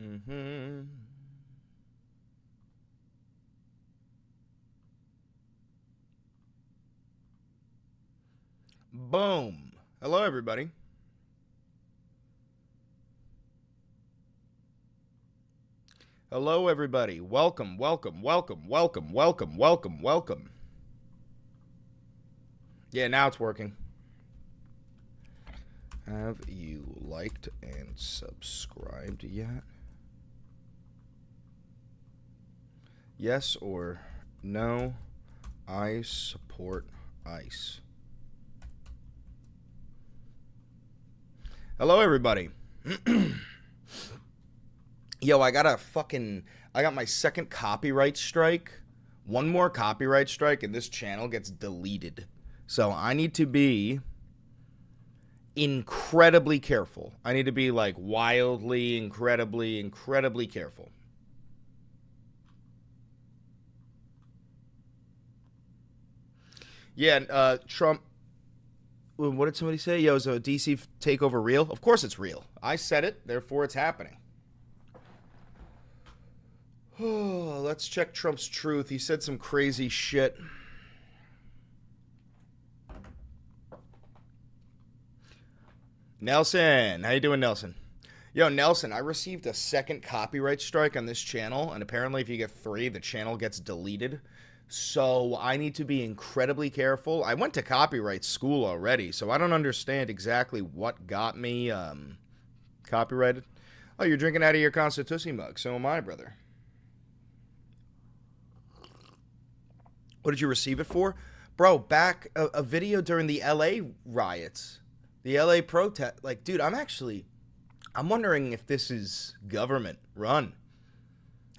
Mm-hmm. Boom. Hello, everybody. Hello, everybody. Welcome, welcome, welcome, welcome, welcome, welcome, welcome. Yeah, now it's working. Have you liked and subscribed yet? Yes or no? I support ICE. Hello, everybody. Yo, I got my second copyright strike. One more copyright strike and this channel gets deleted. So I need to be incredibly careful. I need to be like wildly, incredibly careful. Yeah, Trump. What did somebody say? Yo, is a DC takeover real? Of course it's real. I said it, therefore it's happening. Let's check Trump's truth. He said some crazy shit. Nelson, how you doing, Nelson? Yo, Nelson, I received a second copyright strike on this channel, and apparently if you get 3, the channel gets deleted. So I need to be incredibly careful. I went to copyright school already, so I don't understand exactly what got me copyrighted. Oh, you're drinking out of your Constitution mug. So am I, brother. What did you receive it for? Bro, back a video during the LA riots. The LA protest. Like, dude, I'm wondering if this is government run.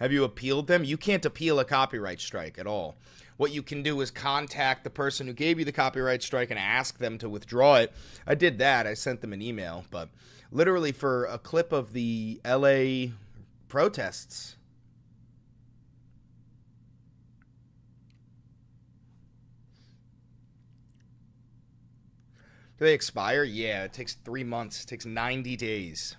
Have you appealed them? You can't appeal a copyright strike at all. What you can do is contact the person who gave you the copyright strike and ask them to withdraw it. I did that. I sent them an email. But literally for a clip of the LA protests. Do they expire? Yeah, it takes 3 months. It takes 90 days.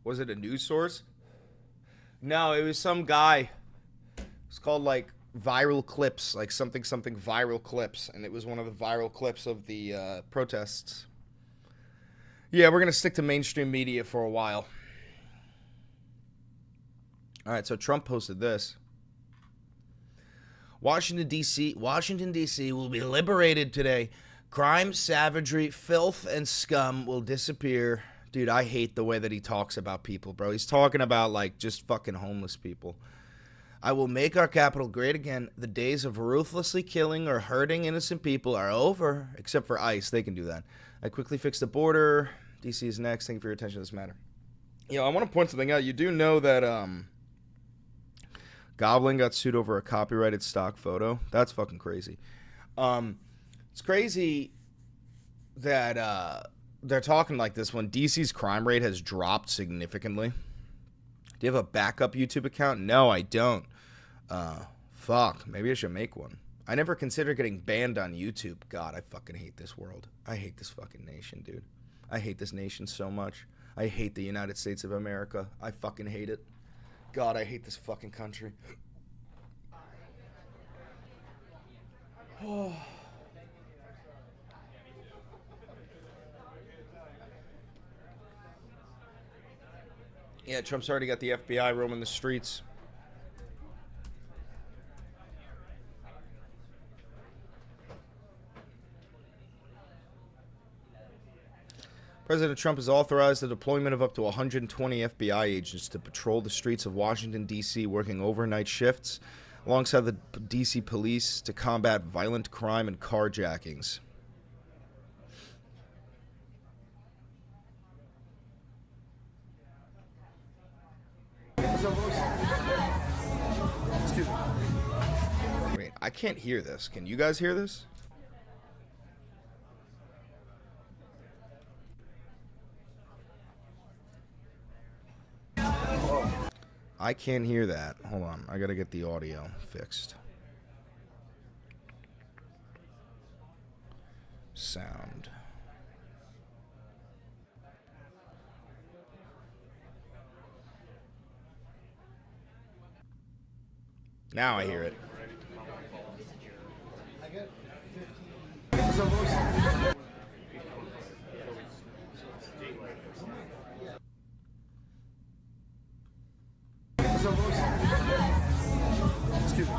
Was it a news source? No, it was some guy. It's called like viral clips, like something viral clips, and it was one of the viral clips of the protests. Yeah, we're gonna stick to mainstream media for a while. All right, so Trump posted this. Washington, D.C. will be liberated today. Crime, savagery, filth, and scum will disappear. Dude, I hate the way that he talks about people, bro. He's talking about, like, just fucking homeless people. I will make our capital great again. The days of ruthlessly killing or hurting innocent people are over, except for ICE. They can do that. I quickly fixed the border. D.C. is next. Thank you for your attention to this matter. I want to point something out. You do know that, Goblin got sued over a copyrighted stock photo. That's fucking crazy. It's crazy that they're talking like this when DC's crime rate has dropped significantly. Do you have a backup YouTube account? No, I don't. Fuck. Maybe I should make one. I never considered getting banned on YouTube. God, I fucking hate this world. I hate this fucking nation, dude. I hate this nation so much. I hate the United States of America. I fucking hate it. God, I hate this fucking country. Oh. Yeah, Trump's already got the FBI roaming the streets. President Trump has authorized the deployment of up to 120 FBI agents to patrol the streets of Washington, D.C., working overnight shifts alongside the D.C. police to combat violent crime and carjackings. Wait, I can't hear this. Can you guys hear this? I can't hear that. Hold on. I gotta get the audio fixed. Sound. Now I hear it. Excuse me.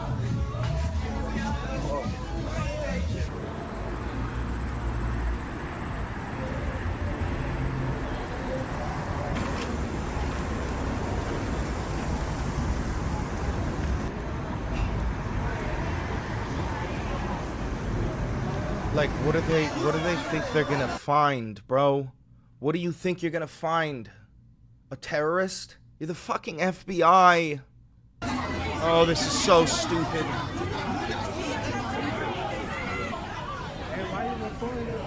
Like, what do they think they're gonna find, bro? What do you think you're gonna find? A terrorist? You're the fucking FBI. Oh, this is so stupid. Hey, why are you recording it?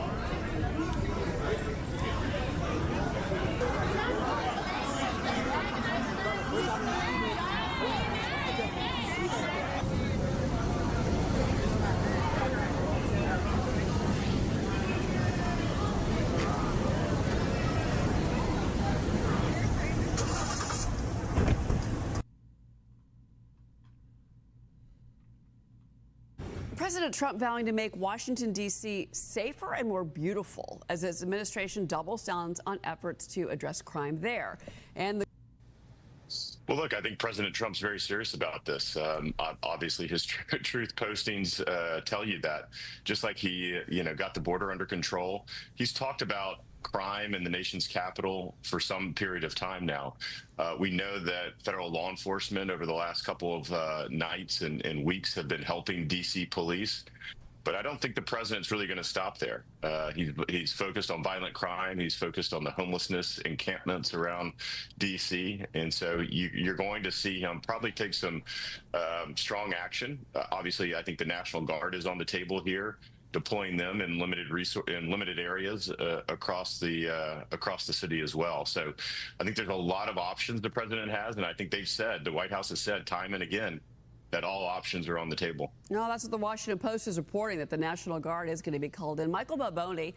President Trump vowing to make Washington, D.C. safer and more beautiful as his administration doubles down on efforts to address crime there. And Well, look, I think President Trump's very serious about this. Obviously, his truth postings tell you that. Just like he, got the border under control, he's talked about crime in the nation's capital for some period of time now. We know that federal law enforcement over the last couple of nights and weeks have been helping D.C. police. But I don't think the president's really going to stop there. He's focused on violent crime. He's focused on the homelessness encampments around D.C. And so you're going to see him probably take some strong action. Obviously, I think the National Guard is on the table here, deploying them in limited areas across the city as well. So I think there's a lot of options the president has, and I think the White House has said time and again that all options are on the table. no, that's what the Washington Post is reporting, that the National Guard is going to be called in. Michael Baboni,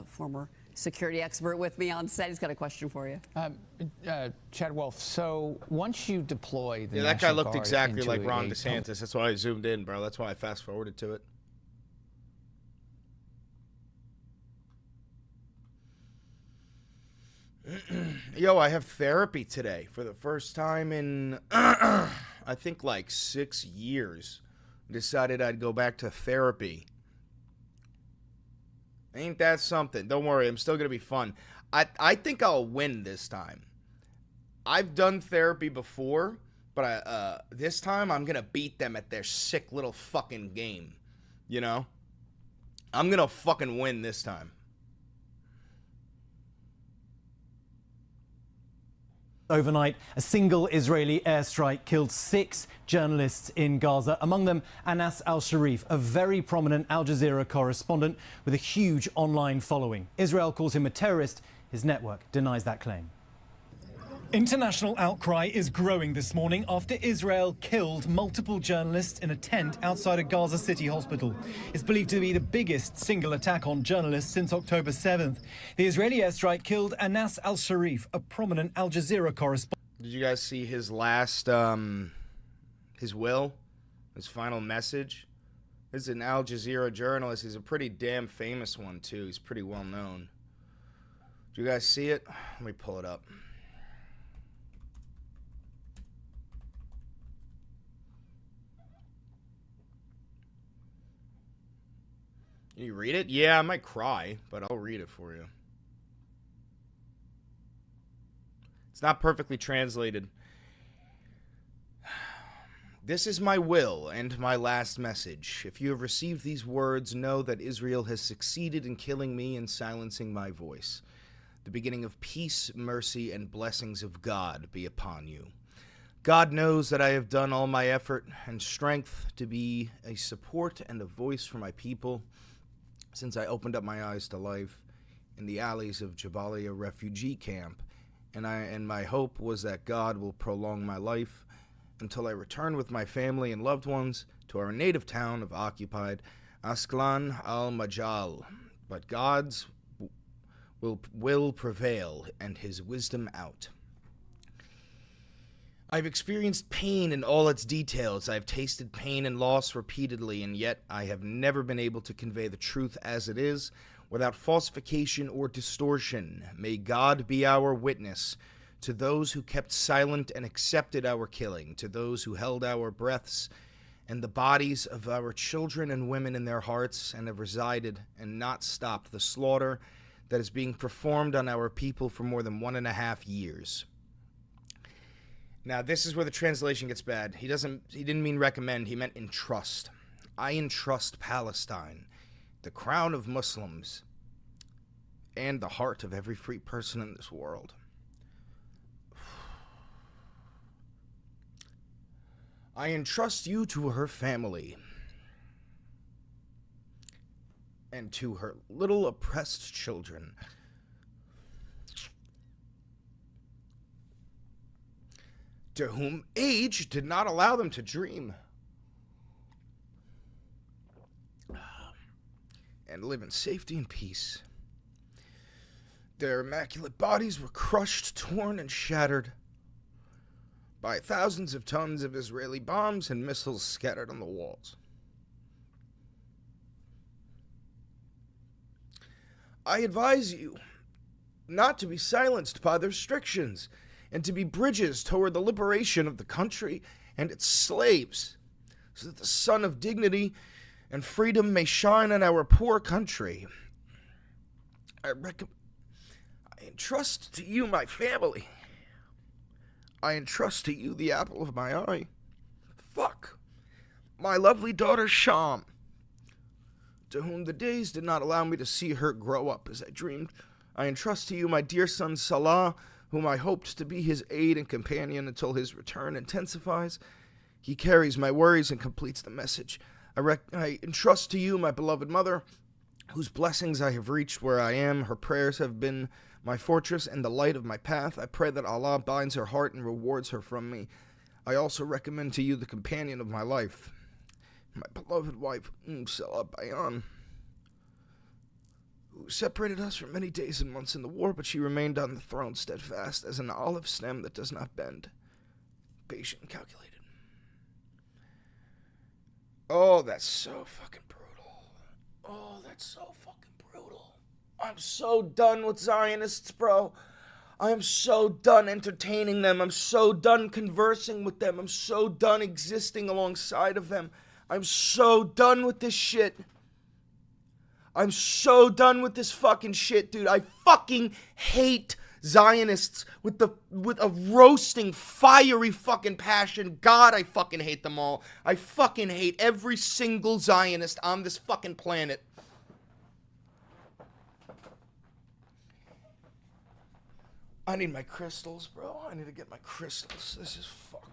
former security expert with me on set, he's got a question for you. Chad Wolf, so once you deploy the that guy National looked Guard exactly into like Ron a DeSantis. That's why I zoomed in, bro. That's why I fast forwarded to it. Yo, I have therapy today for the first time in, I think, like 6 years. Decided I'd go back to therapy. Ain't that something? Don't worry, I'm still going to be fun. I think I'll win this time. I've done therapy before, but this time I'm going to beat them at their sick little fucking game. You know? I'm going to fucking win this time. Overnight, a single Israeli airstrike killed 6 journalists in Gaza, among them Anas al-Sharif, a very prominent Al Jazeera correspondent with a huge online following. Israel calls him a terrorist. His network denies that claim. International outcry is growing this morning after Israel killed multiple journalists in a tent outside a Gaza City hospital. It's believed to be the biggest single attack on journalists since October 7th. The Israeli airstrike killed Anas al-Sharif, a prominent Al Jazeera correspondent. Did you guys see his last, his will? His final message? This is an Al Jazeera journalist. He's a pretty damn famous one, too. He's pretty well known. Did you guys see it? Let me pull it up. You read it? Yeah, I might cry, but I'll read it for you. It's not perfectly translated. This is my will and my last message. If you have received these words, know that Israel has succeeded in killing me and silencing my voice. The beginning of peace, mercy, and blessings of God be upon you. God knows that I have done all my effort and strength to be a support and a voice for my people since I opened up my eyes to life in the alleys of Jabalia refugee camp, and my hope was that God will prolong my life until I return with my family and loved ones to our native town of occupied Ascalon al-Majal. But God's will prevail and his wisdom out. I've experienced pain in all its details. I've tasted pain and loss repeatedly, and yet I have never been able to convey the truth as it is, without falsification or distortion. May God be our witness. To those who kept silent and accepted our killing, to those who held our breaths and the bodies of our children and women in their hearts, and have resided and not stopped the slaughter that is being performed on our people for more than 1.5 years. Now, this is where the translation gets bad. He didn't mean recommend, he meant entrust. I entrust Palestine, the crown of Muslims, and the heart of every free person in this world. I entrust you to her family and to her little oppressed children. To whom age did not allow them to dream and live in safety and peace. Their immaculate bodies were crushed, torn, and shattered by thousands of tons of Israeli bombs and missiles scattered on the walls. I advise you not to be silenced by the restrictions, and to be bridges toward the liberation of the country and its slaves, so that the sun of dignity and freedom may shine on our poor country. I entrust to you my family. I entrust to you the apple of my eye. Fuck. My lovely daughter Sham, to whom the days did not allow me to see her grow up as I dreamed. I entrust to you my dear son Salah, whom I hoped to be his aid and companion until his return intensifies. He carries my worries and completes the message. I entrust to you my beloved mother, whose blessings I have reached where I am. Her prayers have been my fortress and the light of my path. I pray that Allah binds her heart and rewards her from me. I also recommend to you the companion of my life, my beloved wife, Salah Bayan, who separated us for many days and months in the war, but she remained on the throne steadfast as an olive stem that does not bend, patient and calculated. Oh, that's so fucking brutal. Oh, that's so fucking brutal. I'm so done with Zionists, bro. I am so done entertaining them. I'm so done conversing with them. I'm so done existing alongside of them. I'm so done with this shit. I'm so done with this fucking shit, dude. I fucking hate Zionists with a roasting, fiery fucking passion. God, I fucking hate them all. I fucking hate every single Zionist on this fucking planet. I need my crystals, bro. I need to get my crystals. This is fucked.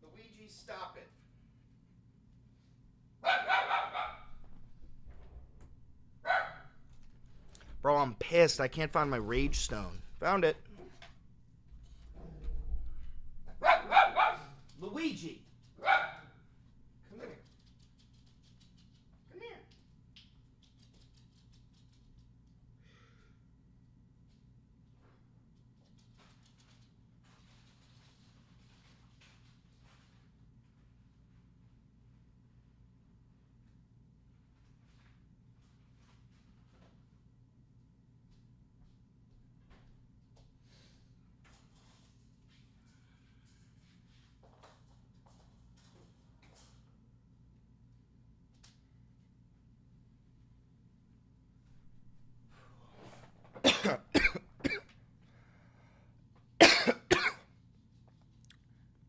Luigi, stop it. Bro, I'm pissed. I can't find my rage stone. Found it. Luigi. Come here. Come here.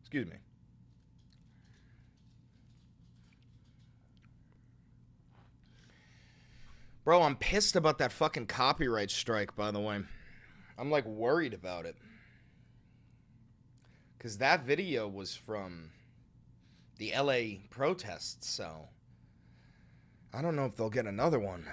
Excuse me. Bro, I'm pissed about that fucking copyright strike, by the way. I'm like worried about it. Because that video was from the LA protests, so I don't know if they'll get another one.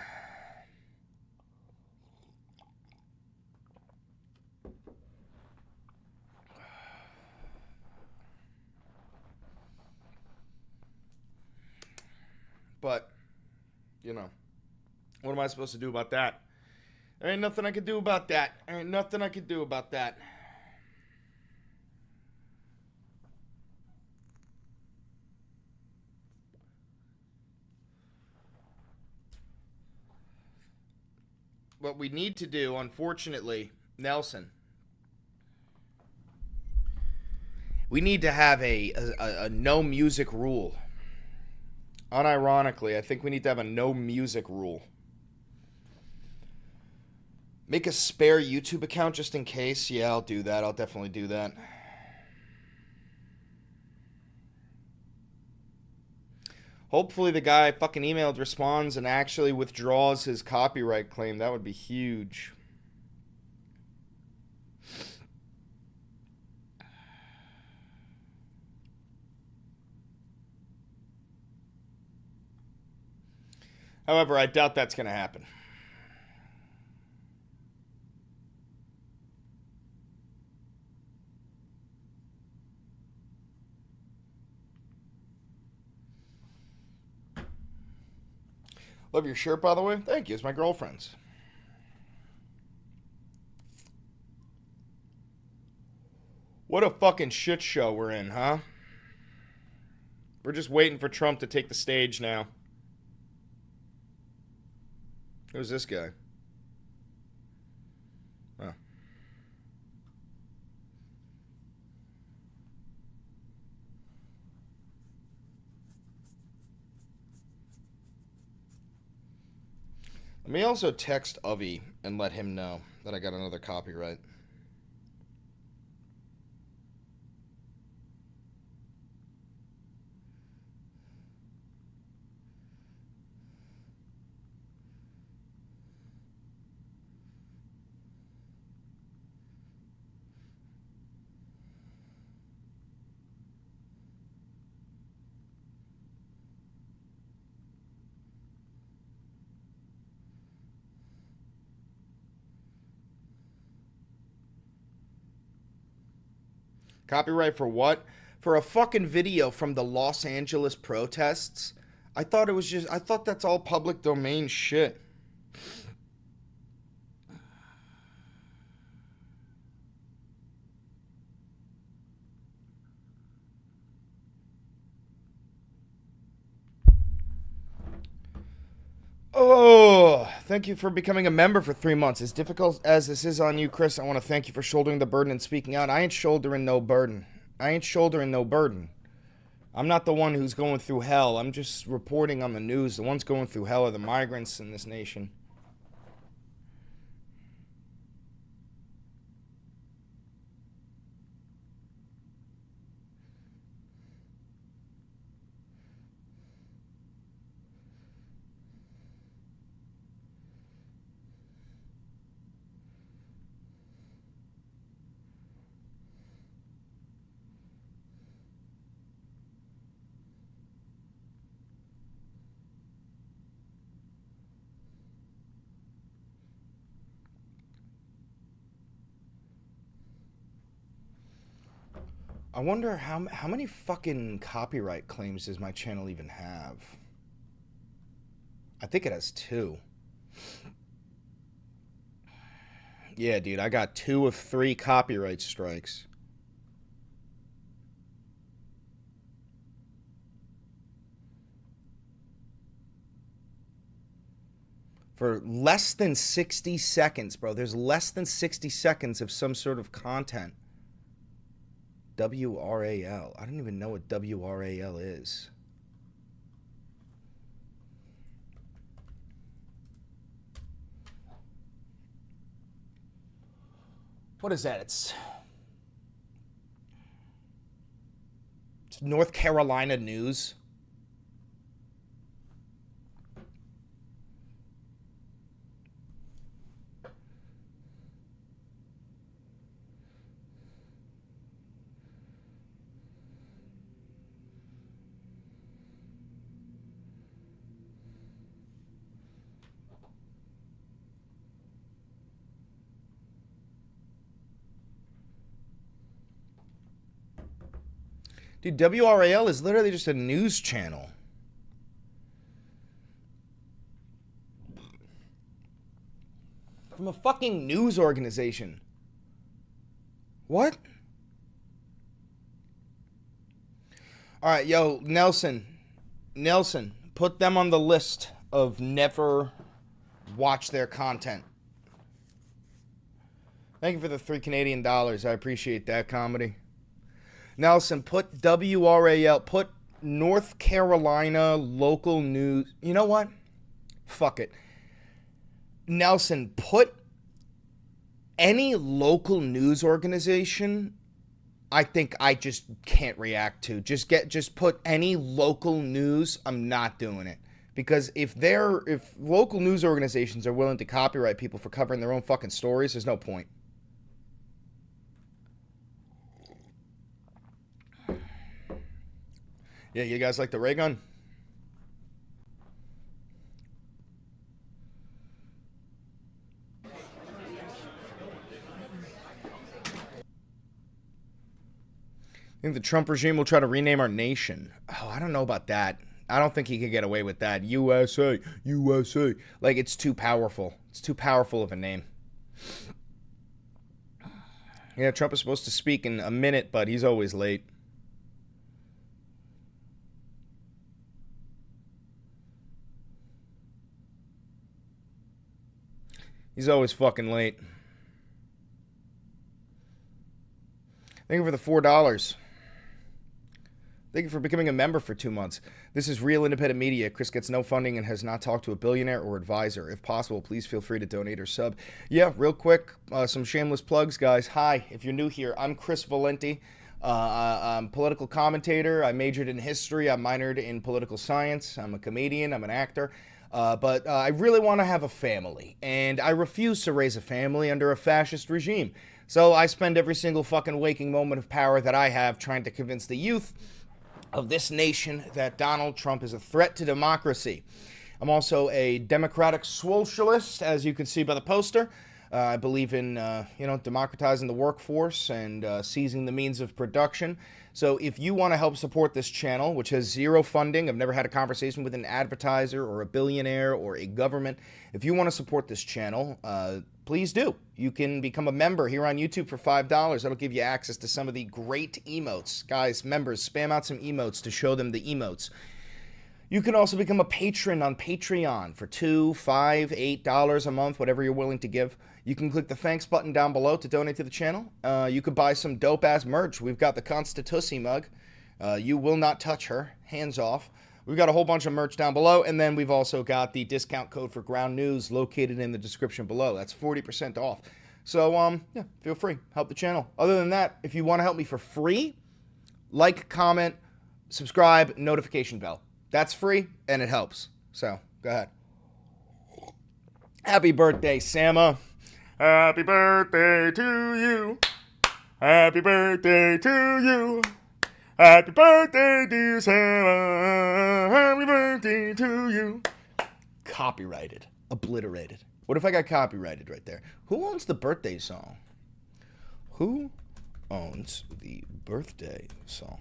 you know, what am I supposed to do about that? There ain't nothing I can do about that. There ain't nothing I can do about that. What we need to do, unfortunately, Nelson, we need to have a no music rule. Unironically, I think we need to have a no music rule. Make a spare YouTube account just in case. Yeah, I'll do that. I'll definitely do that. Hopefully the guy I fucking emailed responds and actually withdraws his copyright claim. That would be huge. However, I doubt that's going to happen. Love your shirt, by the way. Thank you. It's my girlfriend's. What a fucking shit show we're in, huh? We're just waiting for Trump to take the stage now. Who's this guy? Oh. Let me also text Avi and let him know that I got another copyright. Copyright for what? For a fucking video from the Los Angeles protests. I thought that's all public domain shit. Oh, thank you for becoming a member for 3 months. As difficult as this is on you, Chris, I want to thank you for shouldering the burden and speaking out. I ain't shouldering no burden. I'm not the one who's going through hell. I'm just reporting on the news. The ones going through hell are the migrants in this nation. I wonder how many fucking copyright claims does my channel even have? I think it has 2. Yeah, dude, I got 2 of 3 copyright strikes. For less than 60 seconds, bro. There's less than 60 seconds of some sort of content. WRAL. I don't even know what WRAL is. What is that? It's North Carolina news. Dude, WRAL is literally just a news channel. I'm a fucking news organization. What? All right, yo, Nelson, put them on the list of never watch their content. Thank you for the $3 Canadian. I appreciate that, comedy. Nelson, put WRAL, put North Carolina local news. You know what? Fuck it. Nelson, put any local news organization I think I just can't react to. Just put any local news. I'm not doing it. Because if local news organizations are willing to copyright people for covering their own fucking stories, there's no point. Yeah, you guys like the ray gun? I think the Trump regime will try to rename our nation. Oh, I don't know about that. I don't think he could get away with that. USA, USA. Like, it's too powerful. It's too powerful of a name. Yeah, Trump is supposed to speak in a minute, but he's always late. He's always fucking late. Thank you for the $4. Thank you for becoming a member for 2 months. This is Real Independent Media. Chris gets no funding and has not talked to a billionaire or advisor. If possible, please feel free to donate or sub. Yeah, real quick, some shameless plugs, guys. Hi, if you're new here, I'm Chris Valenti. I'm a political commentator. I majored in history. I minored in political science. I'm a comedian. I'm an actor. But I really want to have a family, and I refuse to raise a family under a fascist regime. So I spend every single fucking waking moment of power that I have trying to convince the youth of this nation that Donald Trump is a threat to democracy. I'm also a democratic socialist, as you can see by the poster. I believe in, democratizing the workforce and seizing the means of production. So if you want to help support this channel, which has zero funding, I've never had a conversation with an advertiser or a billionaire or a government. If you want to support this channel, please do. You can become a member here on YouTube for $5. That'll give you access to some of the great emotes. Guys, members, spam out some emotes to show them the emotes. You can also become a patron on Patreon for $2, $5, $8 a month, whatever you're willing to give. You can click the thanks button down below to donate to the channel. You could buy some dope-ass merch. We've got the Constitussy mug. You will not touch her. Hands off. We've got a whole bunch of merch down below, and then we've also got the discount code for Ground News located in the description below. That's 40% off. So, yeah, feel free. Help the channel. Other than that, if you want to help me for free, like, comment, subscribe, notification bell. That's free, and it helps. So, go ahead. Happy birthday, Sama. Happy birthday to you. Happy birthday to you. Happy birthday, dear Sama. Happy birthday to you. Copyrighted. Obliterated. What if I got copyrighted right there? Who owns the birthday song? Who owns the birthday song?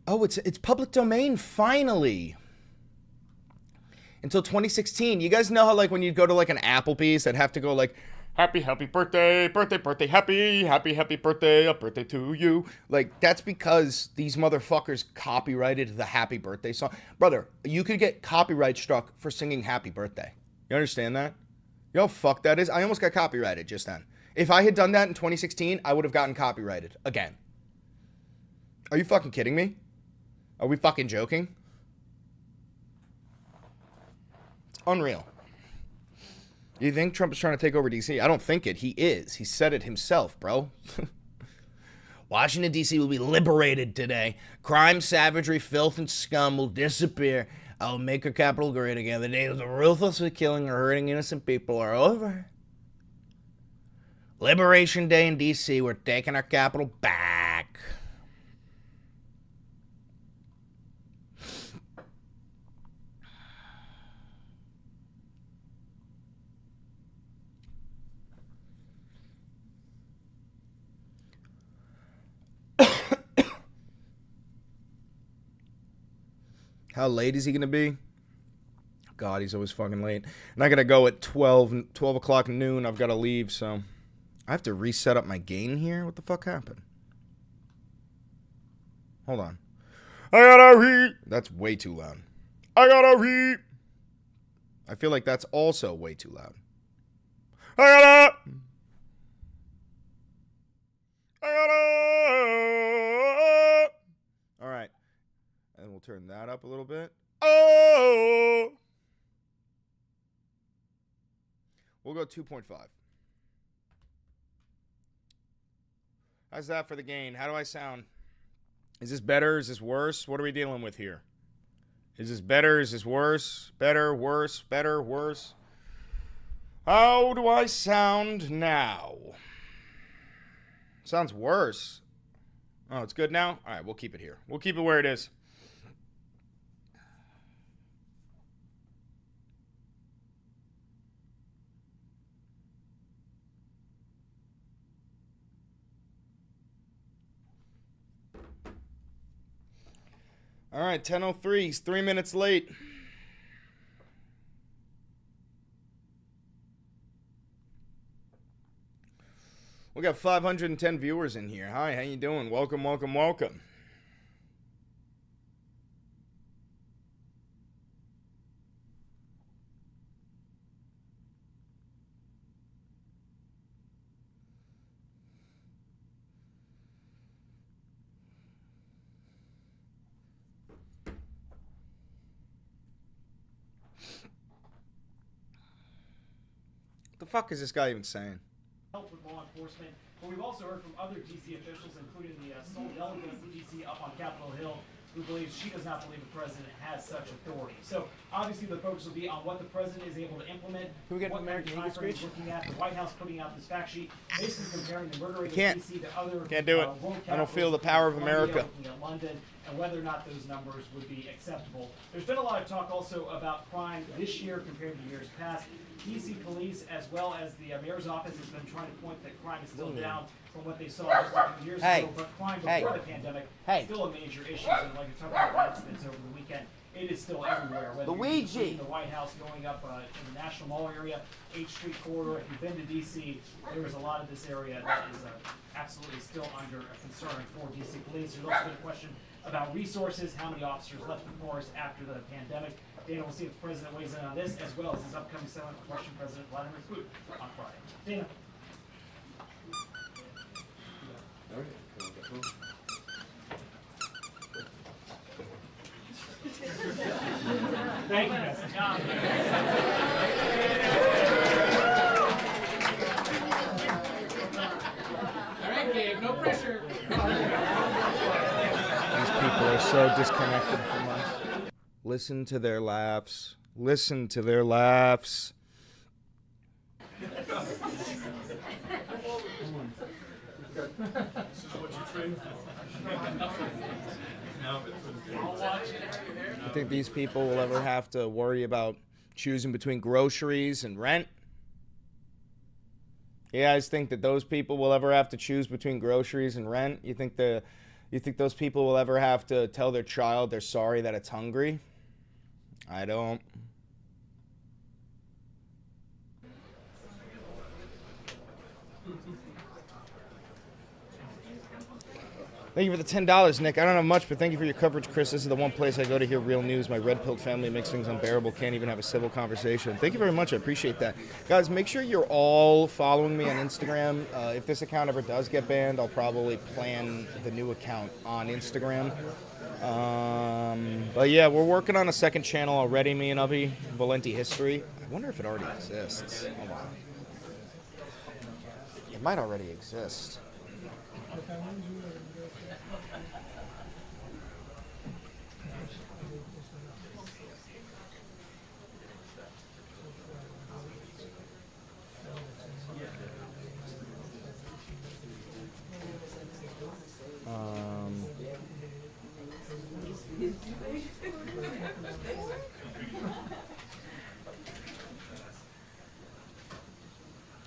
Oh, it's public domain, finally. Until 2016. You guys know how, like, when you go to, like, an Applebee's, that have to go, like, happy birthday, happy birthday, a birthday to you. Like, that's because these motherfuckers copyrighted the happy birthday song. Brother, you could get copyright struck for singing happy birthday. You understand that? You know how fuck that is? I almost got copyrighted just then. If I had done that in 2016, I would have gotten copyrighted again. Are you fucking kidding me? Are we fucking joking? It's unreal. Do you think Trump is trying to take over D.C.? I don't think it. He is. He said it himself, bro. Washington, D.C. will be liberated today. Crime, savagery, filth, and scum will disappear. I will make our capital great again. The days of the ruthlessly killing or hurting innocent people are over. Liberation Day in D.C. We're taking our capital back. How late is he going to be? God, he's always fucking late. And I got to go at 12 o'clock noon. I've got to leave, so I have to reset up my gain here? What the fuck happened? Hold on. I gotta read. That's way too loud. I gotta read. I feel like that's also way too loud. I gotta. All right. And we'll turn that up a little bit. Oh. We'll go 2.5. How's that for the gain? How do I sound? Is this better? Is this worse? What are we dealing with here? Is this better? Is this worse? Better, worse, better, worse? How do I sound now? Sounds worse. Oh, it's good now? All right, we'll keep it here. We'll keep it where it is. All right, 10:03. He's 3 minutes late. We got 510 viewers in here. Hi, how you doing? Welcome, welcome, welcome. What the fuck is this guy even saying? Help with law enforcement, but we've also heard from other D.C. officials, including the sole delegate of D.C. up on Capitol Hill, who believes she does not believe the president has such authority. So obviously the focus will be on what the president is able to implement. Can we get what an American Eagle speech? Looking at the White House putting out this fact sheet, basically comparing the murder rate Can't. of D.C. to other Can't do it. world I don't feel the capitals, power of Colombia, America. looking at London, and whether or not those numbers would be acceptable. There's been a lot of talk also about crime this year compared to years past. D.C. police, as well as the mayor's office, has been trying to point that crime is still down from what they saw just a few years ago. But crime before the pandemic is still a major issue. And like you're talking about incidents over the weekend, it is still everywhere. Whether you're in the White House, going up in the National Mall area, 8th Street corridor. If you've been to D.C., there is a lot of this area that is absolutely still under a concern for D.C. police. There's also been a question about resources, how many officers left the force after the pandemic. Dana, we'll see if the president weighs in on this, as well as his upcoming summit with Russian President Vladimir Putin on Friday. Dana. Thank you, guys. All right, Gabe, no pressure. These people are so disconnected from us. Listen to their laughs. Listen to their laughs. This is what you train for. You think these people will ever have to worry about choosing between groceries and rent? You guys think that those people will ever have to choose between groceries and rent? You think those people will ever have to tell their child they're sorry that it's hungry? I don't. Thank you for the $10, Nick. I don't have much, but thank you for your coverage, Chris. This is the one place I go to hear real news. My red-pilled family makes things unbearable. Can't even have a civil conversation. Thank you very much. I appreciate that. Guys, make sure you're all following me on Instagram. If this account ever does get banned, I'll probably plan the new account on Instagram. But yeah, we're working on a second channel already, me and Avi, Valenti History. I wonder if it already exists. Hold on. It might already exist.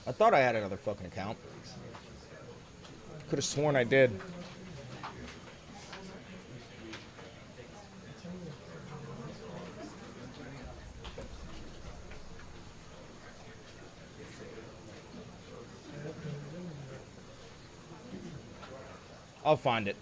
I thought I had another fucking account. Could have sworn I did. I'll find it.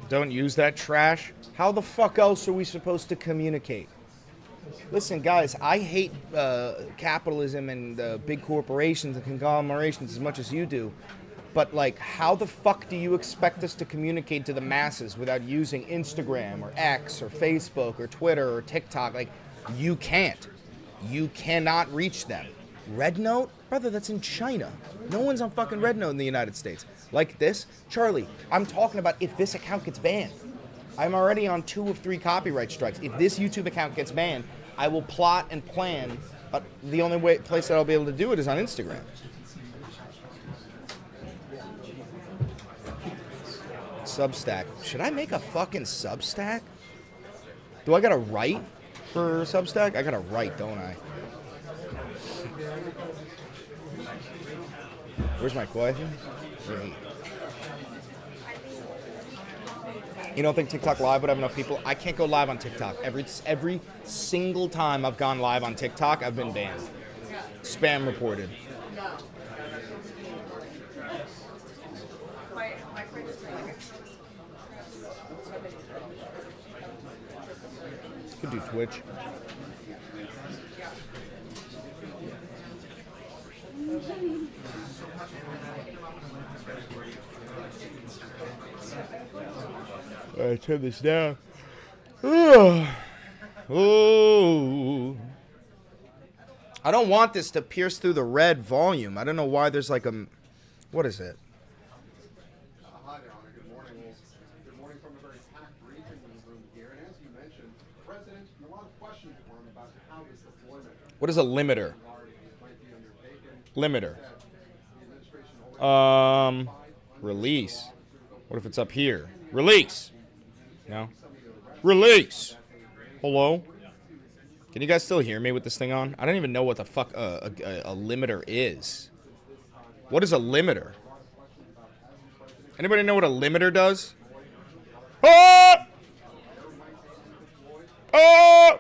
Don't use that trash. How the fuck else are we supposed to communicate? Listen, guys, I hate capitalism and big corporations and conglomerations as much as you do. But, like, how the fuck do you expect us to communicate to the masses without using Instagram or X or Facebook or Twitter or TikTok? Like, you can't. You cannot reach them. Red Note? Brother, that's in China. No one's on fucking Red Note in the United States. Like this? Charlie, I'm talking about if this account gets banned. I'm already on 2 of 3 copyright strikes. If this YouTube account gets banned, I will plot and plan, but the only place that I'll be able to do it is on Instagram. Substack. Should I make a fucking Substack? Do I gotta write for Substack? I gotta write, don't I? Where's my question? Right. You don't think TikTok Live would have enough people? I can't go live on TikTok. Every single time I've gone live on TikTok, I've been banned. Spam reported. Could do Twitch. All right, turn this down. Oh. I don't want this to pierce through the red volume. I don't know why there's like a... What is it? Hi there, Honor. Good morning. Good morning from a very packed region in the room here. And as you mentioned, the President, a lot of questions for him about how this deployment... What is a limiter? Limiter. Release. What if it's up here? Release. No. Release. Hello? Can you guys still hear me with this thing on? I don't even know what the fuck a limiter is. What is a limiter? Anybody know what a limiter does? Ah! Ah!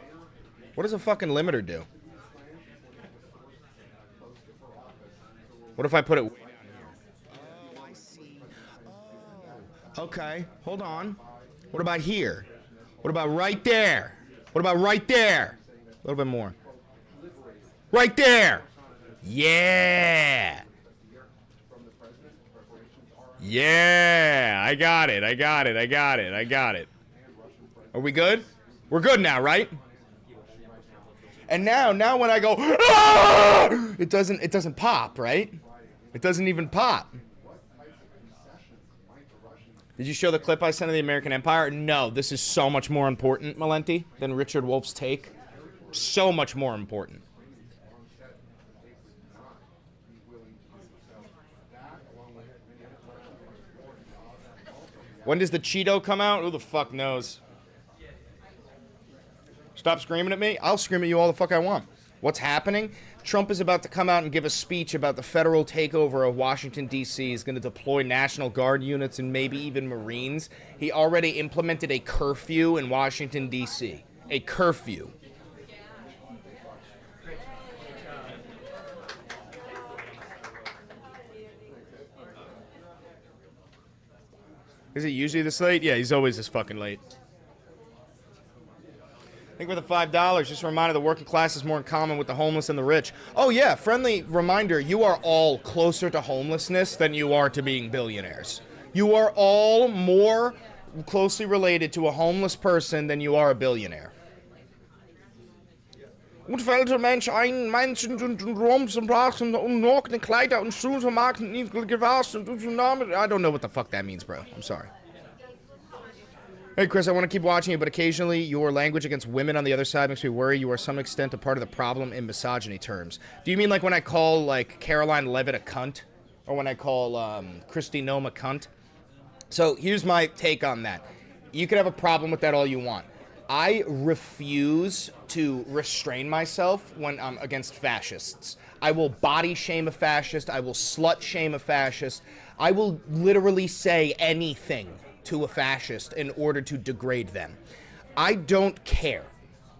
What does a fucking limiter do? What if I put it way down here? Oh, I see. Oh. Okay, hold on. What about here? What about right there? What about right there? A little bit more. Right there. Yeah. Yeah. I got it. I got it. I got it. I got it. Are we good? We're good now, right? And now when I go, ah! it doesn't pop, right? It doesn't even pop. Did you show the clip I sent of the American Empire? No, this is so much more important, Malenti, than Richard Wolff's take. So much more important. When does the Cheeto come out? Who the fuck knows? Stop screaming at me. I'll scream at you all the fuck I want. What's happening? Trump is about to come out and give a speech about the federal takeover of Washington, D.C. He's going to deploy National Guard units and maybe even Marines. He already implemented a curfew in Washington, D.C. A curfew. Is he usually this late? Yeah, he's always this fucking late. I think with the $5, just a reminder, the working class is more in common with the homeless and the rich. Oh yeah, friendly reminder, you are all closer to homelessness than you are to being billionaires. You are all more closely related to a homeless person than you are a billionaire. Und fällt der Mensch ein, Menschen und Roms und Brachs und unnockten Kleider und Schuhe mag nicht gewaschen und Tsunami. I don't know what the fuck that means, bro. I'm sorry. Hey, Chris, I want to keep watching you, but occasionally your language against women on the other side makes me worry you are to some extent a part of the problem in misogyny terms. Do you mean like when I call, like, Caroline Levitt a cunt? Or when I call Kristi Noem a cunt? So here's my take on that. You could have a problem with that all you want. I refuse to restrain myself when I'm against fascists. I will body shame a fascist. I will slut shame a fascist. I will literally say anything to a fascist in order to degrade them. I don't care.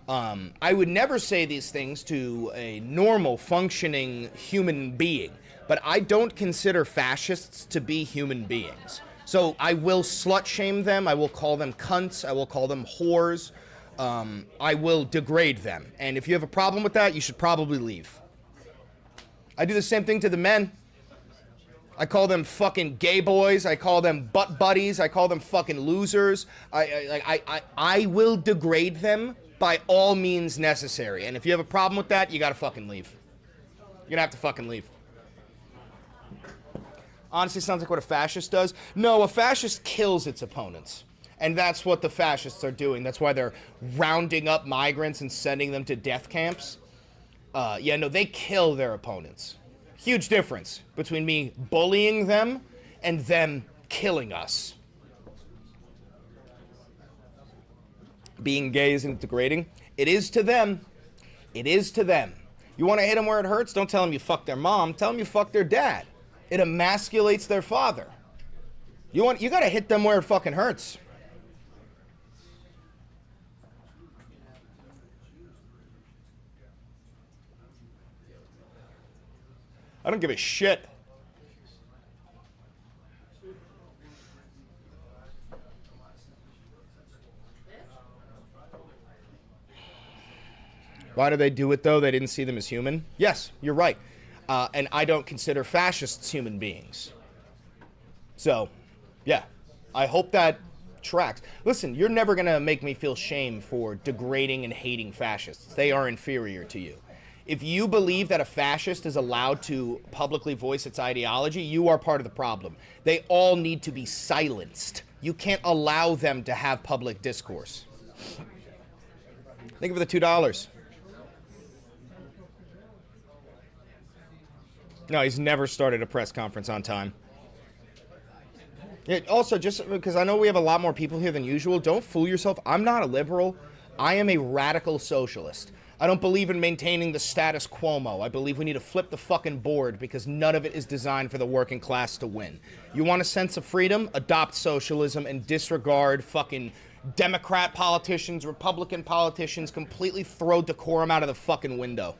I would never say these things to a normal, functioning human being, but I don't consider fascists to be human beings. So I will slut shame them. I will call them cunts. I will call them whores. I will degrade them. And if you have a problem with that, you should probably leave. I do the same thing to the men. I call them fucking gay boys. I call them butt buddies. I call them fucking losers. I will degrade them by all means necessary. And if you have a problem with that, you gotta fucking leave. You're gonna have to fucking leave. Honestly, sounds like what a fascist does. No, a fascist kills its opponents. And that's what the fascists are doing. That's why they're rounding up migrants and sending them to death camps. Yeah, no, they kill their opponents. Huge difference between me bullying them and them killing us. Being gay isn't degrading. It is to them. It is to them. You want to hit them where it hurts? Don't tell them you fucked their mom. Tell them you fucked their dad. It emasculates their father. You got to hit them where it fucking hurts. I don't give a shit. Why do they do it, though? They didn't see them as human? Yes, you're right. And I don't consider fascists human beings. So, yeah. I hope that tracks. Listen, you're never going to make me feel shame for degrading and hating fascists. They are inferior to you. If you believe that a fascist is allowed to publicly voice its ideology, you are part of the problem. They all need to be silenced. You can't allow them to have public discourse. Thank you for the $2. No, he's never started a press conference on time. Yeah, also, just because I know we have a lot more people here than usual, don't fool yourself. I'm not a liberal. I am a radical socialist. I don't believe in maintaining the status quo. I believe we need to flip the fucking board because none of it is designed for the working class to win. You want a sense of freedom? Adopt socialism and disregard fucking Democrat politicians, Republican politicians, completely throw decorum out of the fucking window.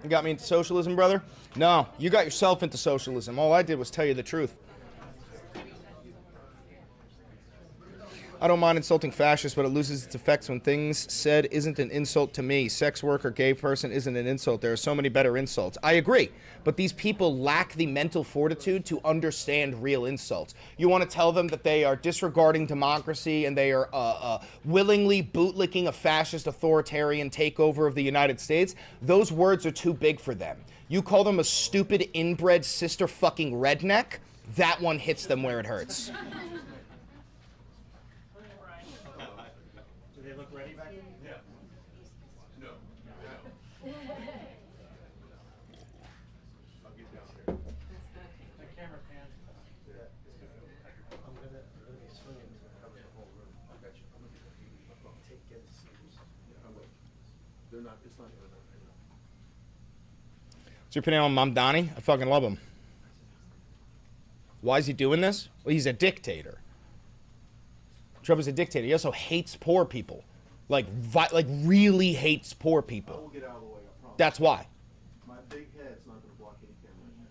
You got me into socialism, brother? No, you got yourself into socialism. All I did was tell you the truth. I don't mind insulting fascists, but it loses its effects when things said isn't an insult to me. Sex worker, gay person isn't an insult. There are so many better insults. I agree, but these people lack the mental fortitude to understand real insults. You want to tell them that they are disregarding democracy and they are willingly bootlicking a fascist authoritarian takeover of the United States? Those words are too big for them. You call them a stupid inbred sister fucking redneck? That one hits them where it hurts. What's your opinion on Mamdani? I fucking love him. Why is he doing this? Well, he's a dictator. Trump is a dictator. He also hates poor people. Like really hates poor people. I will get out of the way, I promise. That's why. My big head's not going to block any camera in there.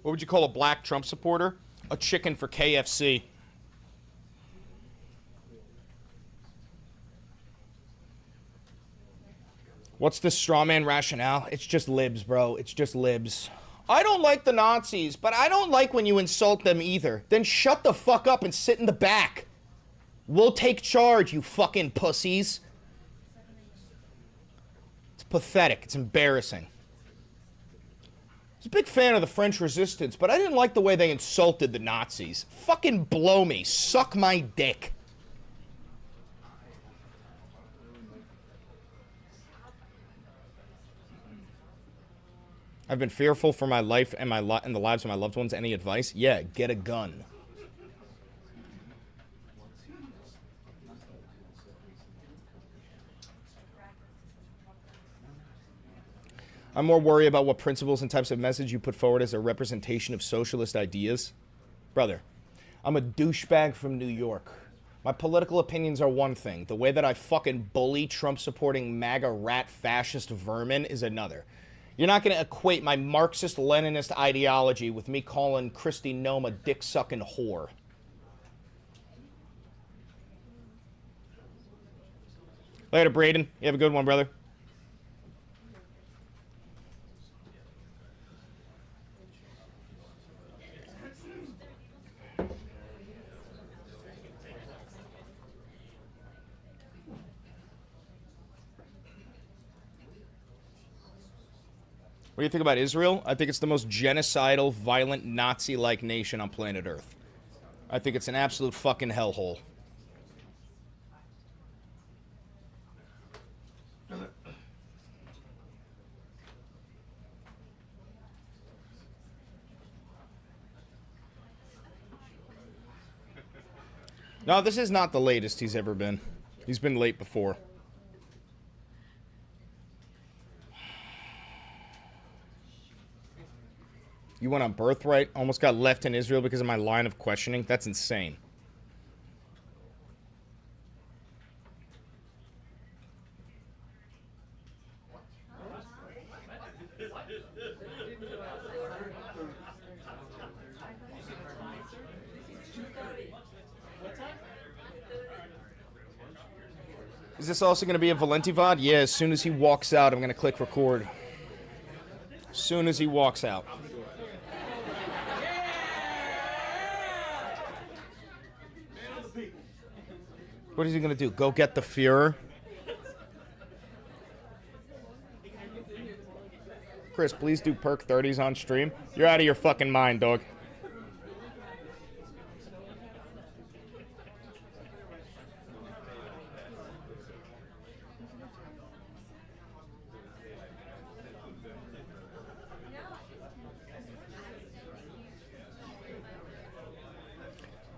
What would you call a black Trump supporter? A chicken for KFC. What's the straw man rationale? It's just libs, bro. It's just libs. I don't like the Nazis, but I don't like when you insult them either. Then shut the fuck up and sit in the back. We'll take charge, you fucking pussies. It's Pathetic. It's embarrassing. I was a big fan of the French Resistance, but I didn't like the way they insulted the Nazis. Fucking blow me. Suck my dick. I've been fearful for my life and and the lives of my loved ones. Any advice? Yeah, get a gun. I'm more worried about what principles and types of message you put forward as a representation of socialist ideas. Brother, I'm a douchebag from New York. My political opinions are one thing. The way that I fucking bully Trump-supporting MAGA rat fascist vermin is another. You're not going to equate my Marxist-Leninist ideology with me calling Kristi Noem a dick-sucking whore. Later, Braden. You have a good one, brother. What do you think about Israel? I think it's the most genocidal, violent, Nazi-like nation on planet Earth. I think it's an absolute fucking hellhole. No, this is not the latest he's ever been. He's been late before. You went on Birthright, almost got left in Israel because of my line of questioning. That's insane. Is this also going to be a Valenti VOD? Yeah, as soon as he walks out, I'm going to click record. As soon as he walks out. What is he going to do? Go get the Fuhrer? Chris, please do perk 30s on stream. You're out of your fucking mind, dog.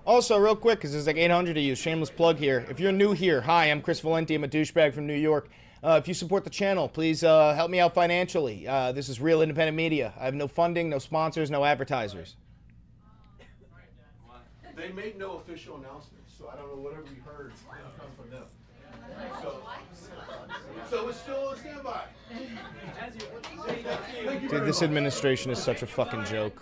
Also, real quick, because there's like 800 of you, shameless plug here. If you're new here, hi, I'm Chris Valenti. I'm a douchebag from New York. If you support the channel, please help me out financially. This is real independent media. I have no funding, no sponsors, no advertisers. They made no official announcements, so I don't know whatever we heard didn't come from them. So it's still a standby. Dude, this administration is such a fucking joke.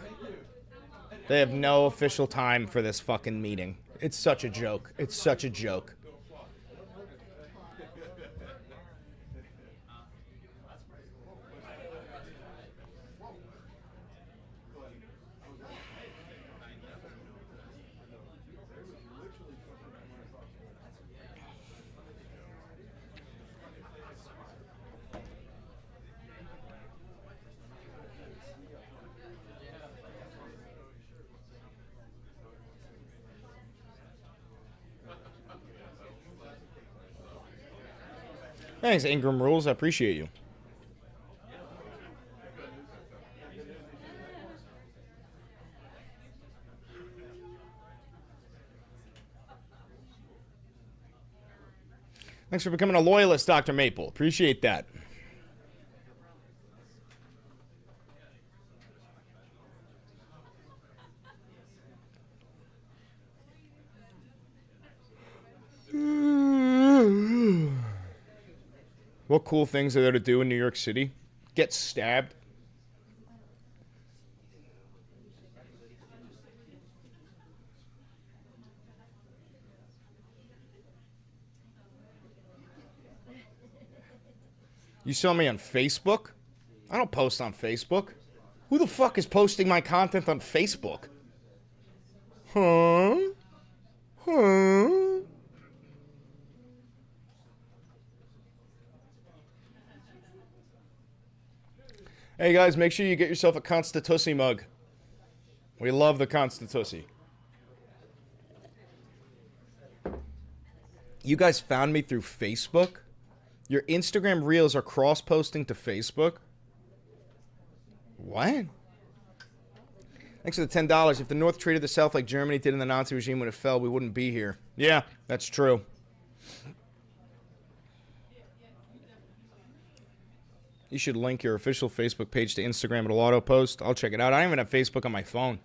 They have no official time for this fucking meeting. It's such a joke. It's such a joke. Thanks, Ingram Rules. I appreciate you. Thanks for becoming a loyalist, Dr. Maple. Appreciate that. What cool things are there to do in New York City? Get stabbed. You saw me on Facebook? I don't post on Facebook. Who the fuck is posting my content on Facebook? Huh? Huh? Hey guys, make sure you get yourself a Constitussy mug. We love the Constitussy. You guys found me through Facebook? Your Instagram reels are cross-posting to Facebook? What? Thanks for the $10. If the North treated the South like Germany did in the Nazi regime when it fell, we wouldn't be here. Yeah, that's true. You should link your official Facebook page to Instagram. It'll auto-post. I'll check it out. I don't even have Facebook on my phone.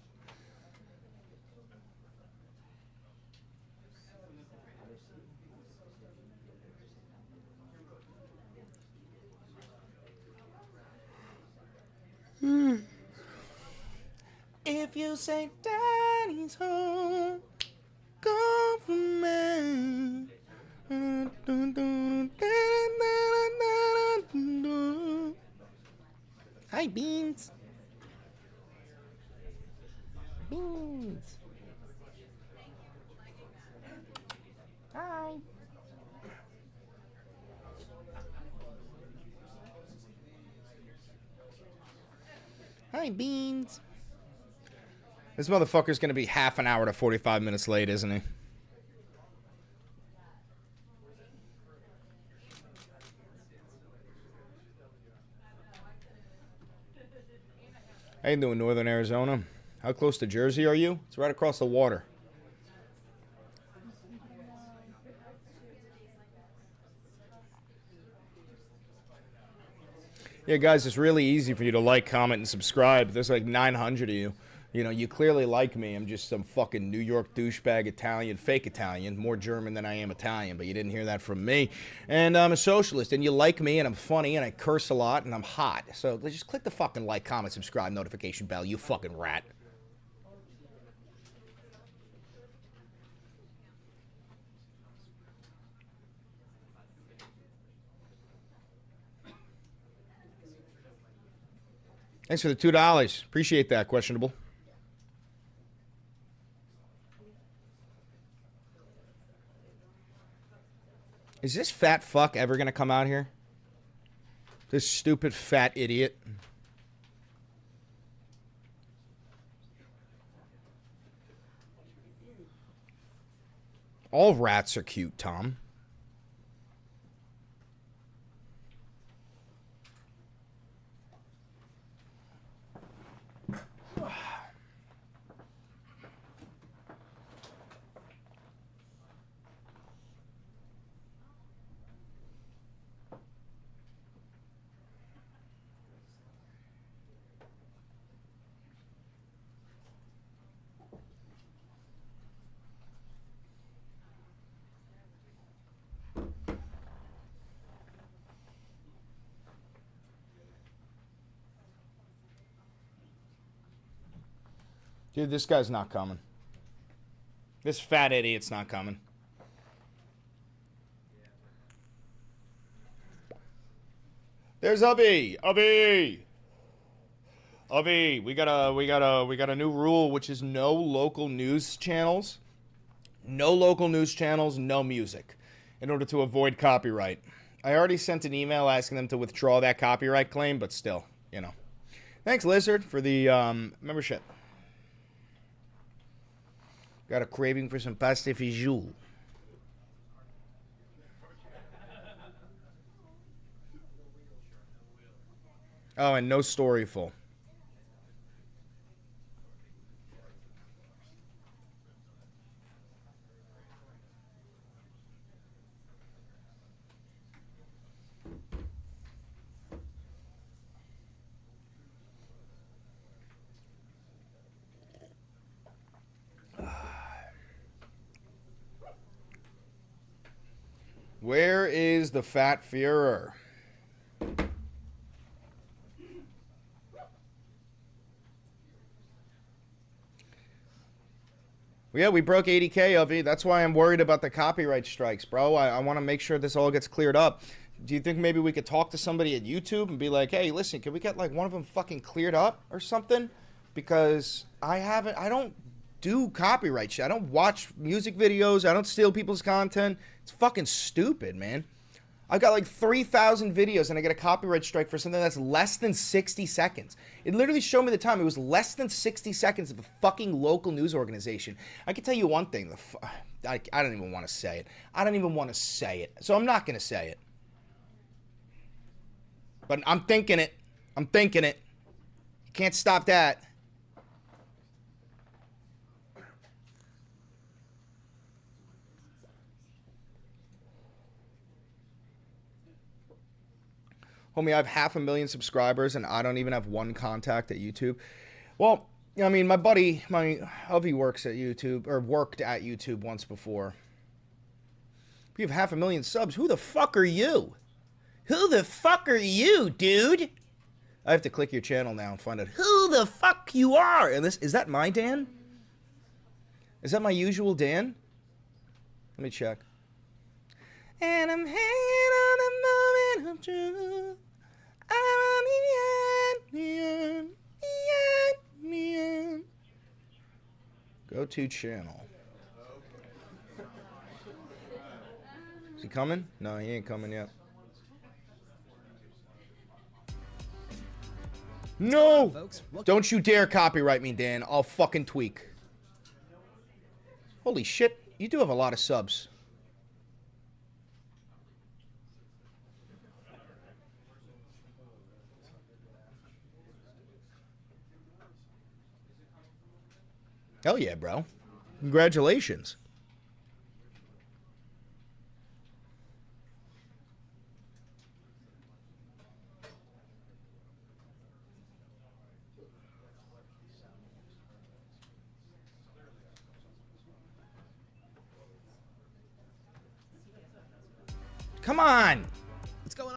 If you say daddy's home, go for me. Hi, Beans. Beans. Hi. Hi, Beans. This motherfucker's gonna be half an hour to 45 minutes late, isn't he? How you doing, Northern Arizona? How close to Jersey are you? It's right across the water. Yeah, guys, it's really easy for you to like, comment, and subscribe. There's like 900 of you. You know, you clearly like me. I'm just some fucking New York douchebag Italian, fake Italian, more German than I am Italian, but you didn't hear that from me. And I'm a socialist, and you like me, and I'm funny, and I curse a lot, and I'm hot. So just click the fucking like, comment, subscribe, notification bell, you fucking rat. Thanks for the $2. Appreciate that, questionable. Is this fat fuck ever gonna come out here? This stupid fat idiot. All rats are cute, Tom. Dude, this guy's not coming. This fat idiot's not coming. There's Ubby. Ubby, we got a new rule, which is no local news channels. No local news channels, no music, in order to avoid copyright. I already sent an email asking them to withdraw that copyright claim, but still, you know. Thanks, Lizard, for the membership. Got a craving for some pasta fagioli. Oh, and no Storyful. Where is the Fat Führer? Yeah, we broke 80K of it. That's why I'm worried about the copyright strikes, bro. I want to make sure this all gets cleared up. Do you think maybe we could talk to somebody at YouTube and be like, hey, listen, can we get like one of them fucking cleared up or something? Because I don't do copyright shit. I don't watch music videos. I don't steal people's content. It's fucking stupid, man. I've got like 3,000 videos and I get a copyright strike for something that's less than 60 seconds. It literally showed me the time. It was less than 60 seconds of a fucking local news organization. I can tell you one thing. I don't even want to say it. I don't even want to say it. So I'm not going to say it. But I'm thinking it. I'm thinking it. You can't stop that. Homie, I have 500,000 subscribers and I don't even have one contact at YouTube. Well, I mean, my buddy, my hubby works at YouTube, or worked at YouTube once before. We have 500,000 subs. Who the fuck are you? Who the fuck are you, dude? I have to click your channel now and find out who the fuck you are. And this, is that my Dan? Is that my usual Dan? Let me check. And I'm hanging on a moment of truth. I'm on the end. Go to channel. Is he coming? No, he ain't coming yet. No! Don't you dare copyright me, Dan. I'll fucking tweak. Holy shit, you do have a lot of subs. Hell yeah, bro. Congratulations. Come on. What's going on?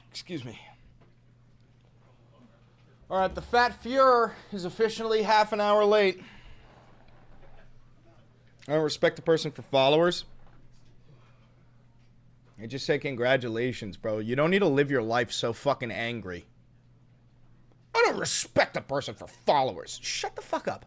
Excuse me. All right, the Fat Fuhrer is officially half an hour late. I don't respect the person for followers. I just say congratulations, bro. You don't need to live your life so fucking angry. I don't respect a person for followers. Shut the fuck up.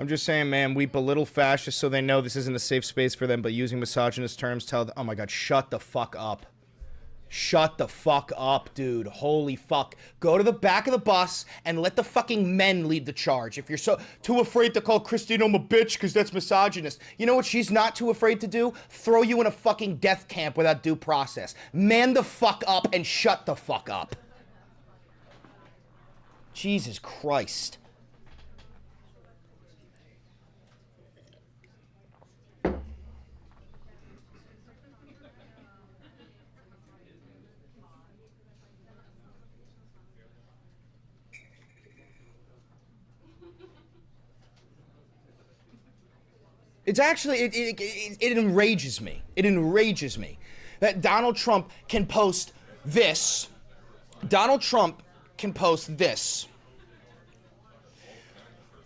I'm just saying, man, we belittle fascists so they know this isn't a safe space for them, but using misogynist terms tell them, oh my god, shut the fuck up. Shut the fuck up, dude. Holy fuck. Go to the back of the bus and let the fucking men lead the charge. If you're so too afraid to call Christine a bitch because that's misogynist, you know what she's not too afraid to do? Throw you in a fucking death camp without due process. Man the fuck up and shut the fuck up. Jesus Christ. It's actually, it enrages me. It enrages me that Donald Trump can post this. Donald Trump can post this.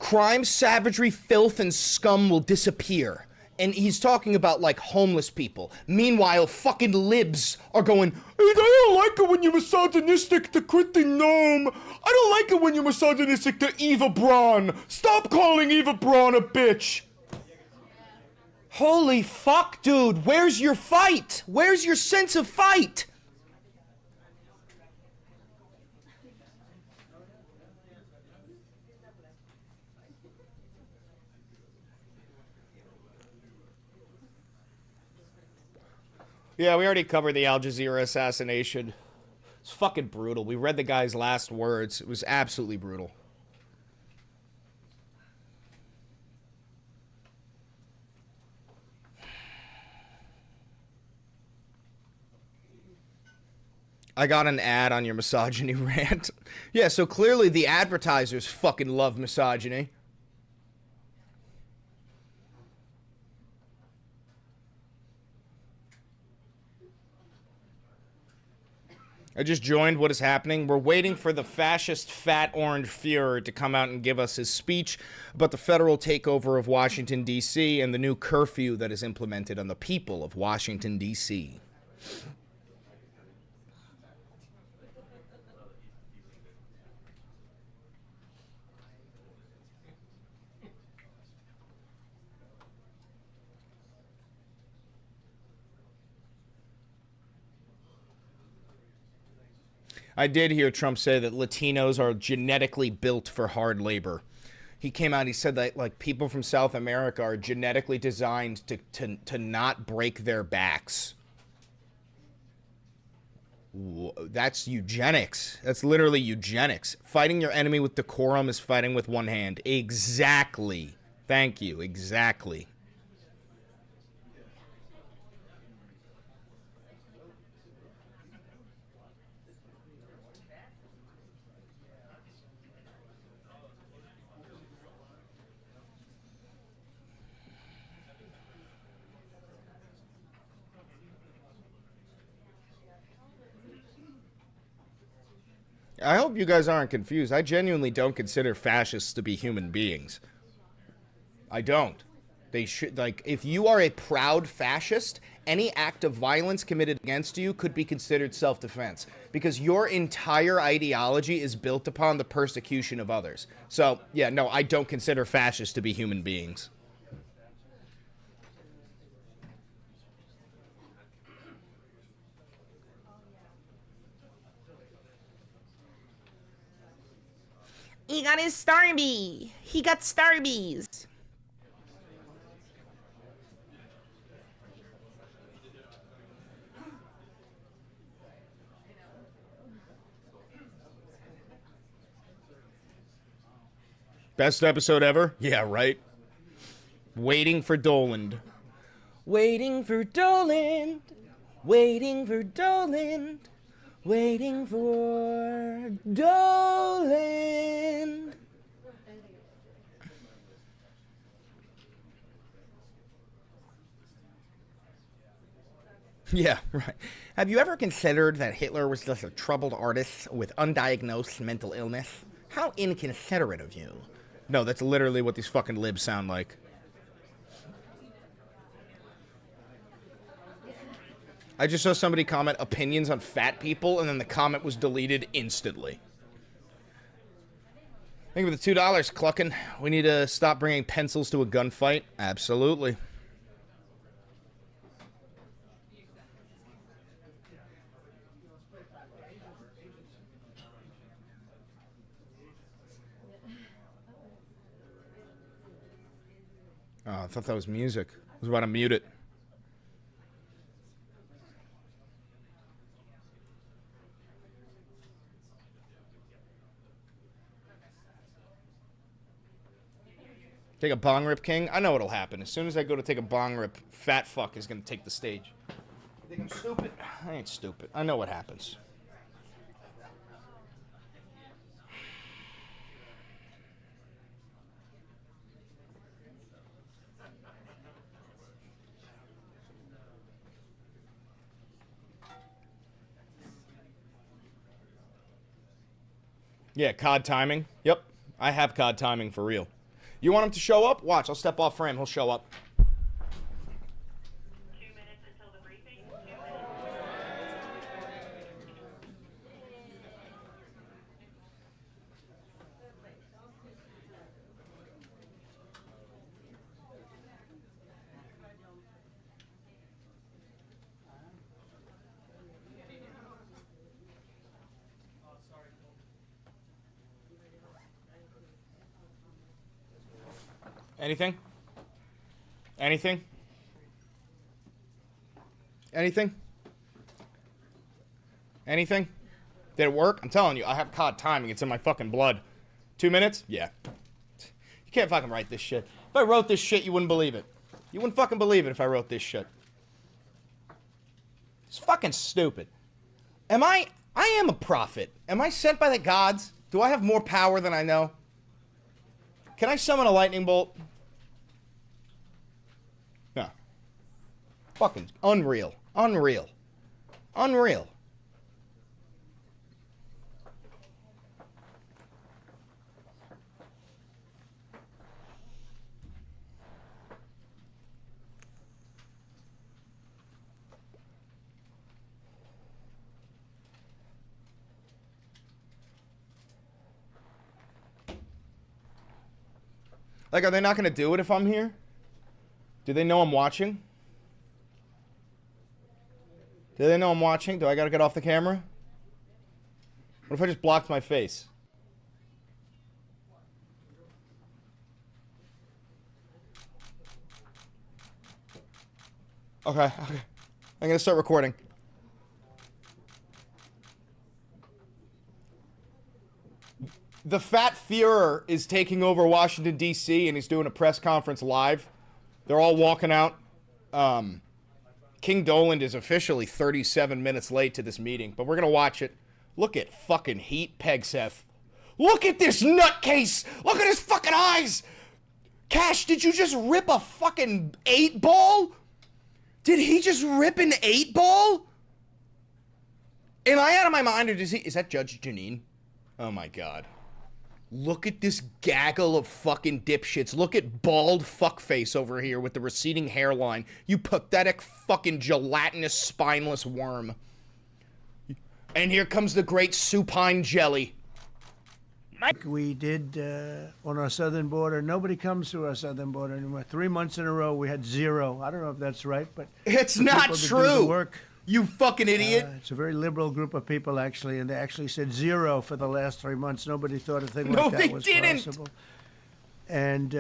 Crime, savagery, filth, and scum will disappear. And he's talking about, like, homeless people. Meanwhile, fucking libs are going, I don't like it when you're misogynistic to Christine Nome. I don't like it when you're misogynistic to Eva Braun. Stop calling Eva Braun a bitch. Holy fuck, dude. Where's your fight? Where's your sense of fight? Yeah, we already covered the Al Jazeera assassination. It's fucking brutal. We read the guy's last words. It was absolutely brutal. I got an ad on your misogyny rant. Yeah, so clearly the advertisers fucking love misogyny. I just joined. What is happening? We're waiting for the fascist fat orange Fuhrer to come out and give us his speech about the federal takeover of Washington, D.C. and the new curfew that is implemented on the people of Washington, D.C. I did hear Trump say that Latinos are genetically built for hard labor. He came out, he said that like people from South America are genetically designed to not break their backs. That's eugenics. That's literally eugenics. Fighting your enemy with decorum is fighting with one hand. Exactly. Thank you. Exactly. I hope you guys aren't confused. I genuinely don't consider fascists to be human beings. I don't. They should, like, if you are a proud fascist, any act of violence committed against you could be considered self-defense because your entire ideology is built upon the persecution of others. So, yeah, no, I don't consider fascists to be human beings. He got his Starby. He got Starbies. Best episode ever? Yeah, right. Waiting for Doland. Waiting for Doland. Waiting for Doland. Waiting for Doland. Yeah, right. Have you ever considered that Hitler was just a troubled artist with undiagnosed mental illness? How inconsiderate of you. No, that's literally what these fucking libs sound like. I just saw somebody comment opinions on fat people, and then the comment was deleted instantly. Thank you for the $2, Cluckin'. We need to stop bringing pencils to a gunfight. Absolutely. Oh, I thought that was music. I was about to mute it. Take a bong rip, King? I know what'll happen. As soon as I go to take a bong rip, fat fuck is gonna take the stage. You think I'm stupid? I ain't stupid. I know what happens. Yeah, COD timing. Yep, I have COD timing for real. You want him to show up? Watch, I'll step off frame. He'll show up. 2 minutes until the briefing. 2 minutes. Anything? Anything? Anything? Anything? Did it work? I'm telling you, I have COD timing. It's in my fucking blood. 2 minutes? Yeah. You can't fucking write this shit. If I wrote this shit, you wouldn't believe it. You wouldn't fucking believe it if I wrote this shit. It's fucking stupid. I am a prophet. Am I sent by the gods? Do I have more power than I know? Can I summon a lightning bolt? No. Fucking unreal. Unreal. Unreal. Like, are they not going to do it if I'm here? Do they know I'm watching? Do they know I'm watching? Do I got to get off the camera? What if I just blocked my face? Okay. I'm going to start recording. The Fat Führer is taking over Washington, D.C., and he's doing a press conference live. They're all walking out. King Doland is officially 37 minutes late to this meeting, but we're going to watch it. Look at fucking heat, Pegseth. Look at this nutcase. Look at his fucking eyes. Cash, did you just rip a fucking 8-ball? Did he just rip an 8-ball? Am I out of my mind, or is that Judge Janine? Oh my God. Look at this gaggle of fucking dipshits. Look at bald fuckface over here with the receding hairline. You pathetic fucking gelatinous spineless worm. And here comes the great supine jelly. We did on our southern border. Nobody comes through our southern border anymore. 3 months in a row, we had 0. I don't know if that's right, but it's not true. Work, you fucking idiot. It's a very liberal group of people, actually, and they actually said 0 for the last 3 months. Nobody thought a thing like that was possible. And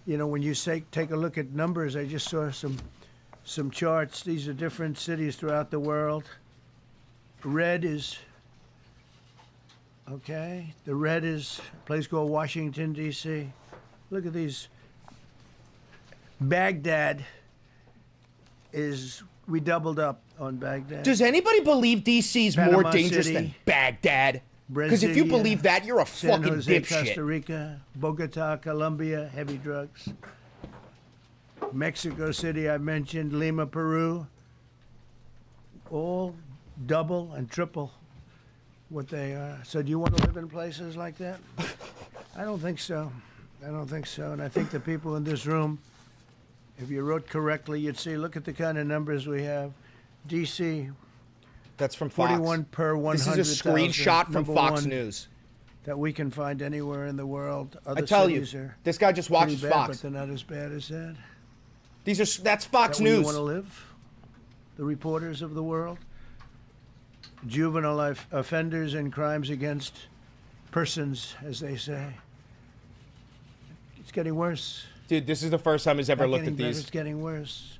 you know, when you take a look at numbers, I just saw some charts. These are different cities throughout the world. Red is. Okay, the red is a place called Washington, D.C. Look at these. Baghdad we doubled up on Baghdad. Does anybody believe D.C. is more dangerous than Baghdad? Because if you believe that, you're a San fucking Jose, dipshit. Costa Rica, Bogota, Colombia, heavy drugs. Mexico City, I mentioned, Lima, Peru. All double and triple what they are. So do you want to live in places like that? I don't think so. I don't think so. And I think the people in this room, if you wrote correctly, you'd see, look at the kind of numbers we have. D.C. That's from Fox. 41 per 100,000. This is a screenshot from Fox News. That we can find anywhere in the world. Other I tell you, cities are this guy just watches bad, Fox. But they're not as bad as that. That's Fox Is that where News. you want to live? The reporters of the world? Juvenile offenders and crimes against persons, as they say. It's getting worse. Dude, this is the first time he's ever looked at these. It's getting worse.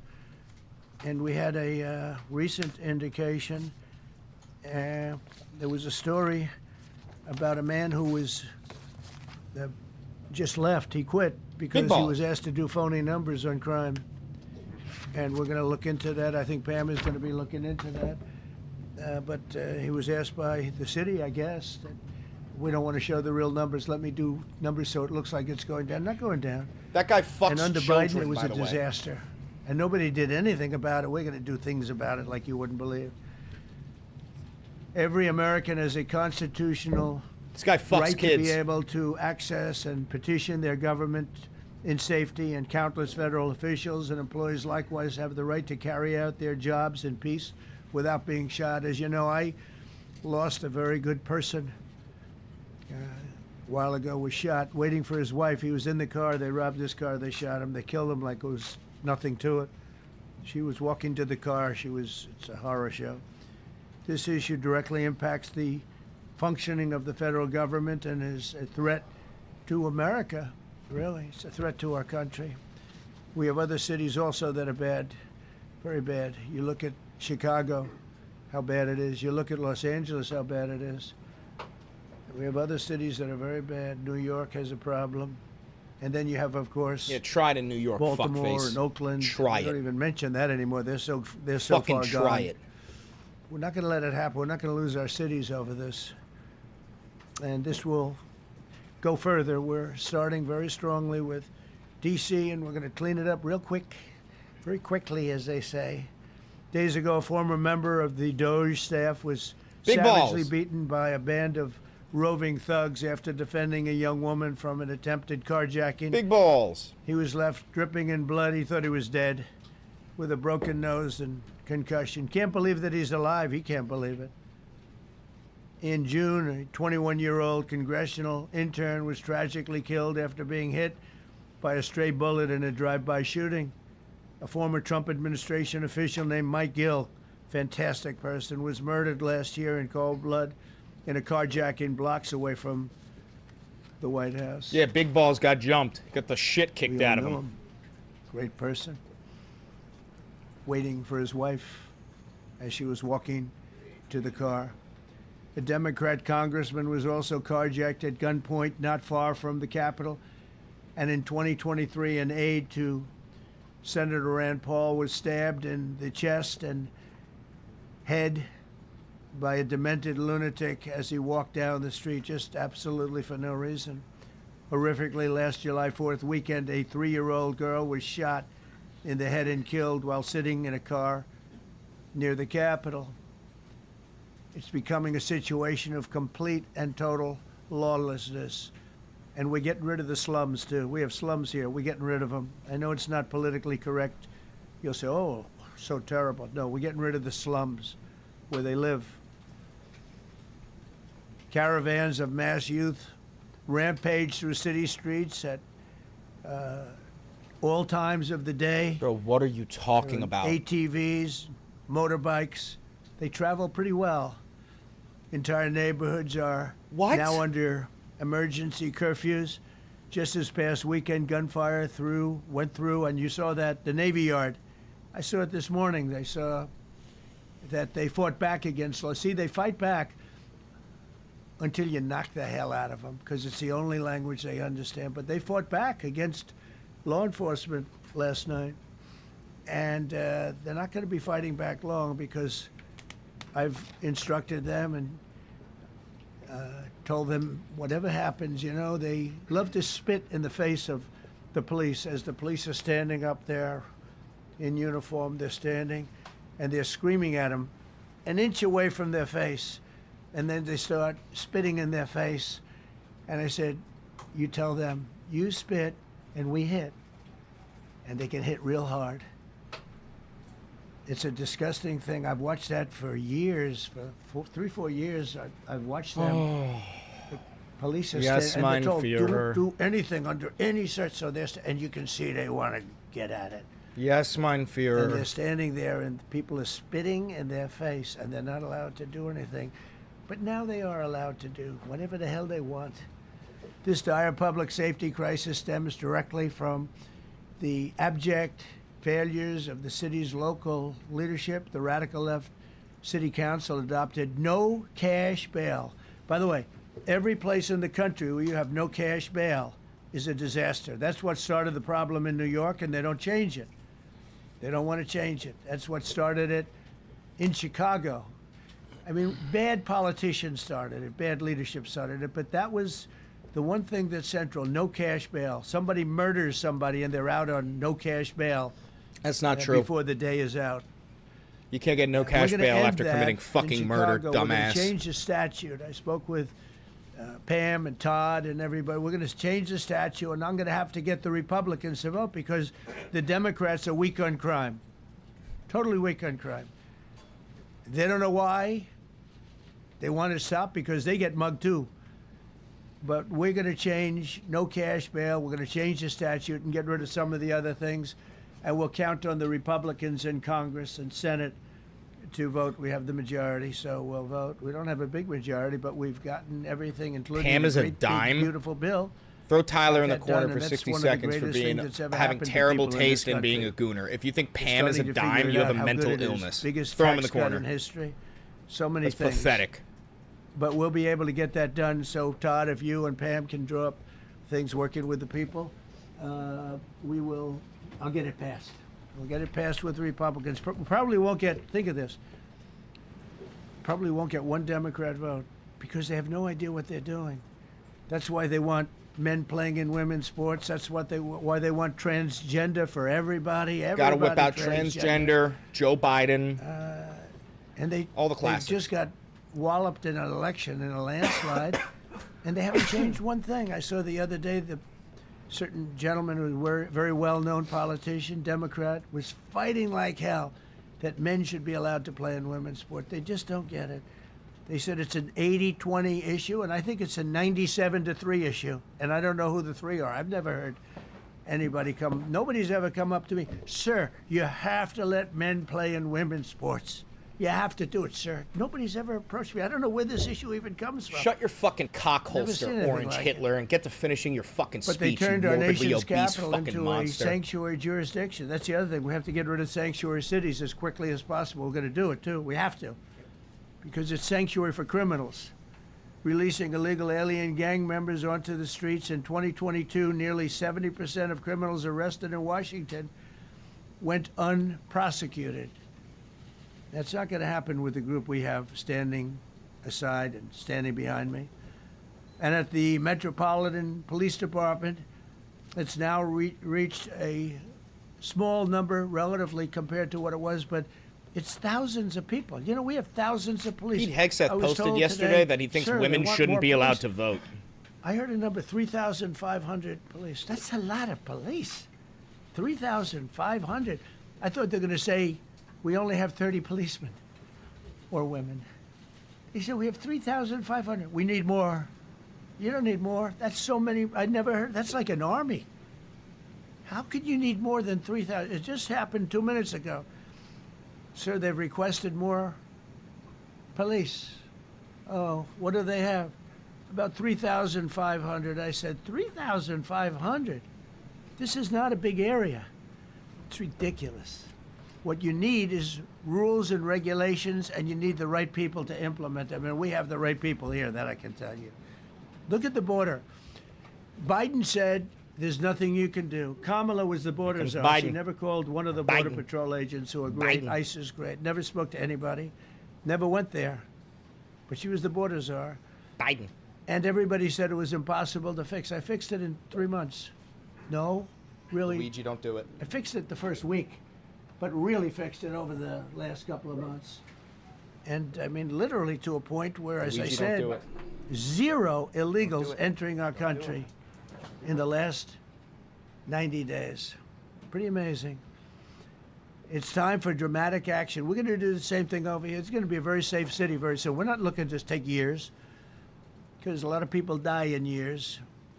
And we had a recent indication. There was a story about a man who was just left. He quit because he was asked to do phony numbers on crime. And we're going to look into that. I think Pam is going to be looking into that. But he was asked by the city, I guess, that we don't want to show the real numbers. Let me do numbers so it looks like it's going down. Not going down. That guy fucks And under children, Biden, it was by a the way. disaster. And nobody did anything about it. We're going to do things about it like you wouldn't believe. Every American has a constitutional right to be able to access and petition their government in safety, and countless federal officials and employees likewise have the right to carry out their jobs in peace without being shot. As you know, I lost a very good person a while ago, was shot waiting for his wife. He was in the car. They robbed his car. They shot him. They killed him like it was nothing to it. She was walking to the car. It's a horror show. This issue directly impacts the functioning of the federal government and is a threat to America, really. It's a threat to our country. We have other cities also that are bad, very bad. You look at Chicago, how bad it is. You look at Los Angeles, how bad it is. We have other cities that are very bad. New York has a problem. And then you have, of course, try it in New York, Baltimore fuckface. and Oakland. Try Don't it. even mention that anymore. They're so Fucking far gone. try it. We're not going to let it happen. We're not going to lose our cities over this. And this will go further. We're starting very strongly with D.C., and we're going to clean it up real quick, very quickly, as they say. Days ago, a former member of the Doge staff was savagely beaten by a band of roving thugs after defending a young woman from an attempted carjacking. Big balls. He was left dripping in blood. He thought he was dead with a broken nose and concussion. Can't believe that he's alive. He can't believe it. In June, a 21-year-old congressional intern was tragically killed after being hit by a stray bullet in a drive-by shooting. A former Trump administration official named Mike Gill, fantastic person, was murdered last year in cold blood in a carjacking blocks away from the White House. Yeah, Big Balls got jumped. Got the shit kicked We all out of knew him. Great person. Waiting for his wife as she was walking to the car. A Democrat congressman was also carjacked at gunpoint not far from the Capitol. And in 2023, an aide to Senator Rand Paul was stabbed in the chest and head by a demented lunatic as he walked down the street, just absolutely for no reason. Horrifically, last July 4th weekend, a 3-year-old girl was shot in the head and killed while sitting in a car near the Capitol. It's becoming a situation of complete and total lawlessness. And we're getting rid of the slums, too. We have slums here. We're getting rid of them. I know it's not politically correct. You'll say, oh, so terrible. No, we're getting rid of the slums where they live. Caravans of mass youth rampage through city streets at all times of the day. Bro, what are you talking about? ATVs, motorbikes, they travel pretty well. Entire neighborhoods are now under emergency curfews. Just this past weekend, gunfire went through, and you saw that, the Navy Yard. I saw it this morning. They saw that they fought back against law. See, they fight back until you knock the hell out of them, because it's the only language they understand. But they fought back against law enforcement last night. And they're not going to be fighting back long, because I've instructed them and told them whatever happens, they love to spit in the face of the police. As the police are standing up there in uniform, they're standing and they're screaming at them an inch away from their face. And then they start spitting in their face. And I said, you tell them, you spit and we hit. And they can hit real hard. It's a disgusting thing. I've watched that for years, for 3-4 years. I've watched them. The police are Yes, and they're told, Führer. do anything under any search. So and you can see they want to get at it. Yes, mein And Führer. they're standing there, and people are spitting in their face, and they're not allowed to do anything. But now they are allowed to do whatever the hell they want. This dire public safety crisis stems directly from the abject failures of the city's local leadership. The radical left city council adopted no cash bail. By the way, every place in the country where you have no cash bail is a disaster. That's what started the problem in New York, and they don't change it. They don't want to change it. That's what started it in Chicago. I mean, bad politicians started it, bad leadership started it, but that was the one thing that's central, no cash bail. Somebody murders somebody and they're out on no cash bail. That's not true. Before the day is out. You can't get no cash bail after committing fucking murder, dumbass. We're going to change the statute. I spoke with Pam and Todd and everybody. We're going to change the statute, and I'm going to have to get the Republicans to vote because the Democrats are weak on crime. Totally weak on crime. They don't know why. They want to stop because they get mugged too. But we're going to change no cash bail. We're going to change the statute and get rid of some of the other things. And we'll count on the Republicans in Congress and Senate to vote. We have the majority, so we'll vote. We don't have a big majority, but we've gotten everything, including Pam is a great, dime. big, beautiful bill. Throw Tyler in the Got that corner done, for and 60 that's one of the seconds for greatest being things that's ever having happened to terrible people in this taste and being a country. gooner. If you think We're Pam is a starting to dime, figure you it have a out how mental good it is. illness. Biggest Throw him in tax the cut corner. in history. So many That's things. pathetic. But we'll be able to get that done. So, Todd, if you and Pam can draw up things working with the people, we will. I'll get it passed. We'll get it passed with the Republicans. Probably won't get. Think of this. Probably won't get one Democrat vote because they have no idea what they're doing. That's why they want men playing in women's sports. That's why they want transgender for everybody. Got to whip out transgender, Joe Biden, and all the classics. They just got walloped in an election in a landslide, and they haven't changed one thing. I saw the other day the certain gentleman who was a very well-known politician, Democrat, was fighting like hell that men should be allowed to play in women's sport. They just don't get it. They said it's an 80-20 issue, and I think it's a 97-3 issue. And I don't know who the three are. I've never heard anybody come. Nobody's ever come up to me, sir, you have to let men play in women's sports. You have to do it, sir. Nobody's ever approached me. I don't know where this issue even comes from. Shut your fucking cock holster, Orange like Hitler, and get to finishing your fucking speech. But they turned our nation's obese capital fucking into monster. a sanctuary jurisdiction. That's the other thing. We have to get rid of sanctuary cities as quickly as possible. We're going to do it, too. We have to. Because it's sanctuary for criminals. Releasing illegal alien gang members onto the streets in 2022, nearly 70% of criminals arrested in Washington went unprosecuted. That's not going to happen with the group we have standing aside and standing behind me. And at the Metropolitan Police Department, it's now reached a small number relatively compared to what it was, but it's thousands of people. You know, we have thousands of police. Pete Hegseth posted yesterday today, that he thinks sir, women shouldn't be allowed to vote. I heard a number, 3,500 police. That's a lot of police. 3,500. I thought they were going to say, we only have 30 policemen or women. He said, we have 3,500. We need more. You don't need more. That's so many. I never heard. That's like an army. How could you need more than 3,000? It just happened 2 minutes ago. Sir, they've requested more police. Oh, what do they have? About 3,500. I said, 3,500? This is not a big area. It's ridiculous. What you need is rules and regulations, and you need the right people to implement them. And we have the right people here, that I can tell you. Look at the border. Biden said there's nothing you can do. Kamala was the border czar. She never called one of the Border Patrol agents who are great. ICE is great. Never spoke to anybody. Never went there. But she was the border czar. Biden. And everybody said it was impossible to fix. I fixed it in 3 months. No, really. Luigi, don't do it. I fixed it the first week, but really fixed it over the last couple of months. And I mean, literally to a point where, as I said, 0 illegals entering our country in the last 90 days. Pretty amazing. It's time for dramatic action. We're going to do the same thing over here. It's going to be a very safe city very soon. We're not looking to take years, because a lot of people die in years.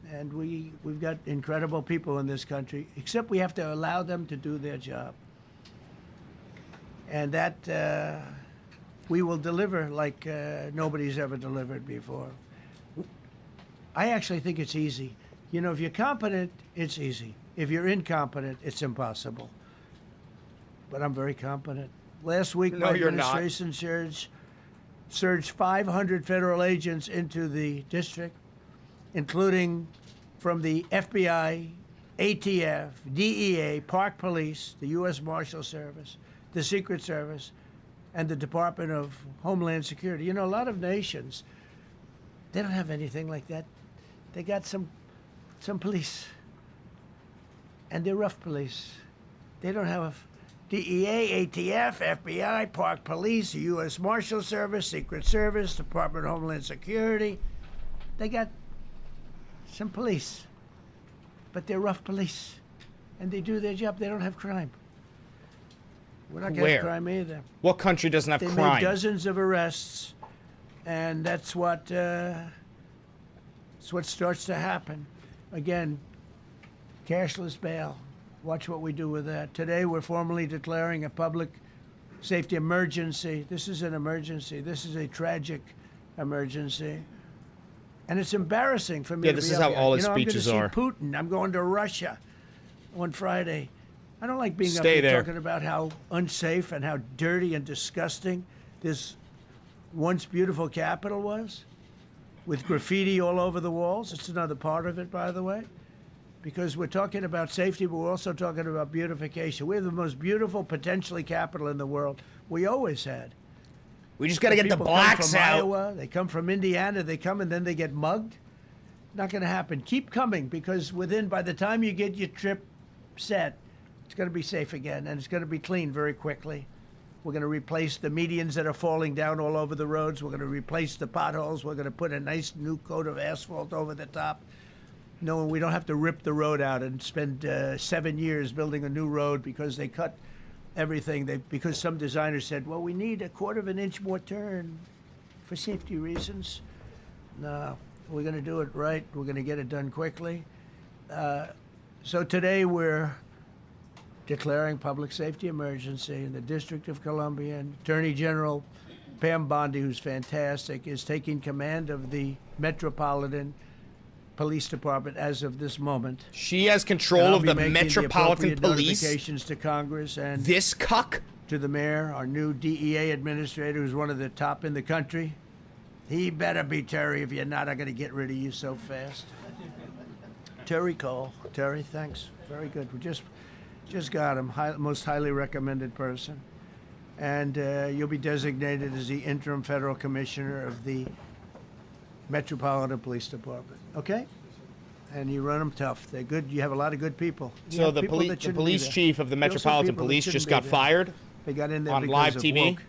And we've got incredible people in this country, except we have to allow them to do their job. And that we will deliver like nobody's ever delivered before. I actually think it's easy. You know, if you're competent, it's easy. If you're incompetent, it's impossible. But I'm very competent. Last week, my administration surged 500 federal agents into the district, including from the FBI, ATF, DEA, Park Police, the U.S. Marshal Service, the Secret Service, and the Department of Homeland Security. You know, a lot of nations, they don't have anything like that. They got some police, and they're rough police. They don't have DEA, ATF, FBI, Park Police, the U.S. Marshal Service, Secret Service, Department of Homeland Security. They got some police, but they're rough police, and they do their job. They don't have crime. We're not going to have crime either. What country doesn't have crime? They made dozens of arrests, and that's what starts to happen. Again, cashless bail. Watch what we do with that. Today, we're formally declaring a public safety emergency. This is an emergency. This is a tragic emergency. And it's embarrassing for me to be this is how all his speeches are. I'm going to see Putin. I'm going to Russia on Friday. I don't like being up Stay here there. talking about how unsafe and how dirty and disgusting this once beautiful capital was, with graffiti all over the walls. It's another part of it, by the way, because we're talking about safety, but we're also talking about beautification. We have the most beautiful, potentially, capital in the world. We always had. We just got to get the blacks out. Iowa, they come from Indiana, they come and then they get mugged. Not going to happen. Keep coming, because by the time you get your trip set, it's going to be safe again, and it's going to be clean very quickly. We're going to replace the medians that are falling down all over the roads. We're going to replace the potholes. We're going to put a nice new coat of asphalt over the top. No, we don't have to rip the road out and spend 7 years building a new road because they cut everything. Because some designers said, well, we need a 1/4 of an inch more turn. for safety reasons. No, we're going to do it right. We're going to get it done quickly. So today we're declaring public safety emergency in the District of Columbia, and Attorney General Pam Bondi, who's fantastic, is taking command of the Metropolitan Police Department as of this moment. She has control of the Metropolitan Police. Notifications to Congress and this cuck to the mayor, our new DEA administrator, who's one of the top in the country. He better be Terry. If you're not, I'm going to get rid of you so fast. Terry Cole. Terry, thanks. Very good. We just got him. Most highly recommended person. And you'll be designated as the interim federal commissioner of the Metropolitan Police Department. Okay? And you run them tough. They're good. You have a lot of good people. So the police chief of the Metropolitan Police just got fired. They got in there on live TV. Woke.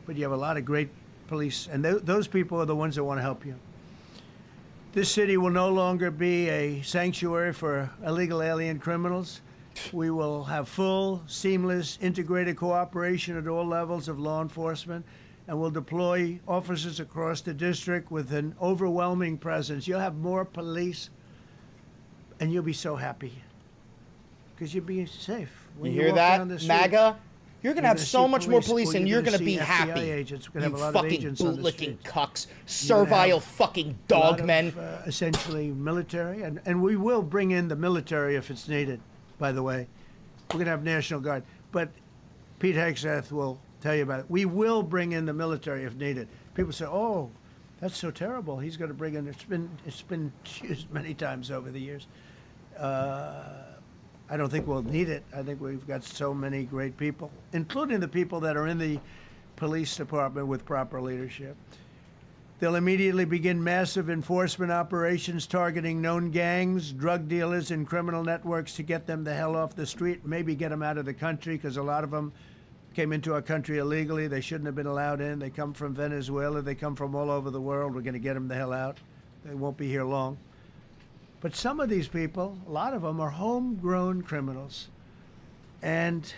But you have a lot of great police, and those people are the ones that want to help you. This city will no longer be a sanctuary for illegal alien criminals. We will have full, seamless, integrated cooperation at all levels of law enforcement, and we'll deploy officers across the district with an overwhelming presence. You'll have more police, and you'll be so happy because you'll be safe. When you hear that, MAGA? You're going to have so much more police, and you're going to be happy. Agents. We're You going to have a lot of fucking agents on the bootlicking street. cucks, servile fucking dogmen. Essentially military, and we will bring in the military if it's needed, by the way. We're going to have National Guard. But Pete Hegseth will tell you about it. We will bring in the military if needed. People say, oh, that's so terrible. He's going to bring in, it's been used many times over the years. I don't think we'll need it. I think we've got so many great people, including the people that are in the police department with proper leadership. They'll immediately begin massive enforcement operations targeting known gangs, drug dealers, and criminal networks to get them the hell off the street, maybe get them out of the country, because a lot of them came into our country illegally. They shouldn't have been allowed in. They come from Venezuela. They come from all over the world. We're going to get them the hell out. They won't be here long. But some of these people, a lot of them, are homegrown criminals. And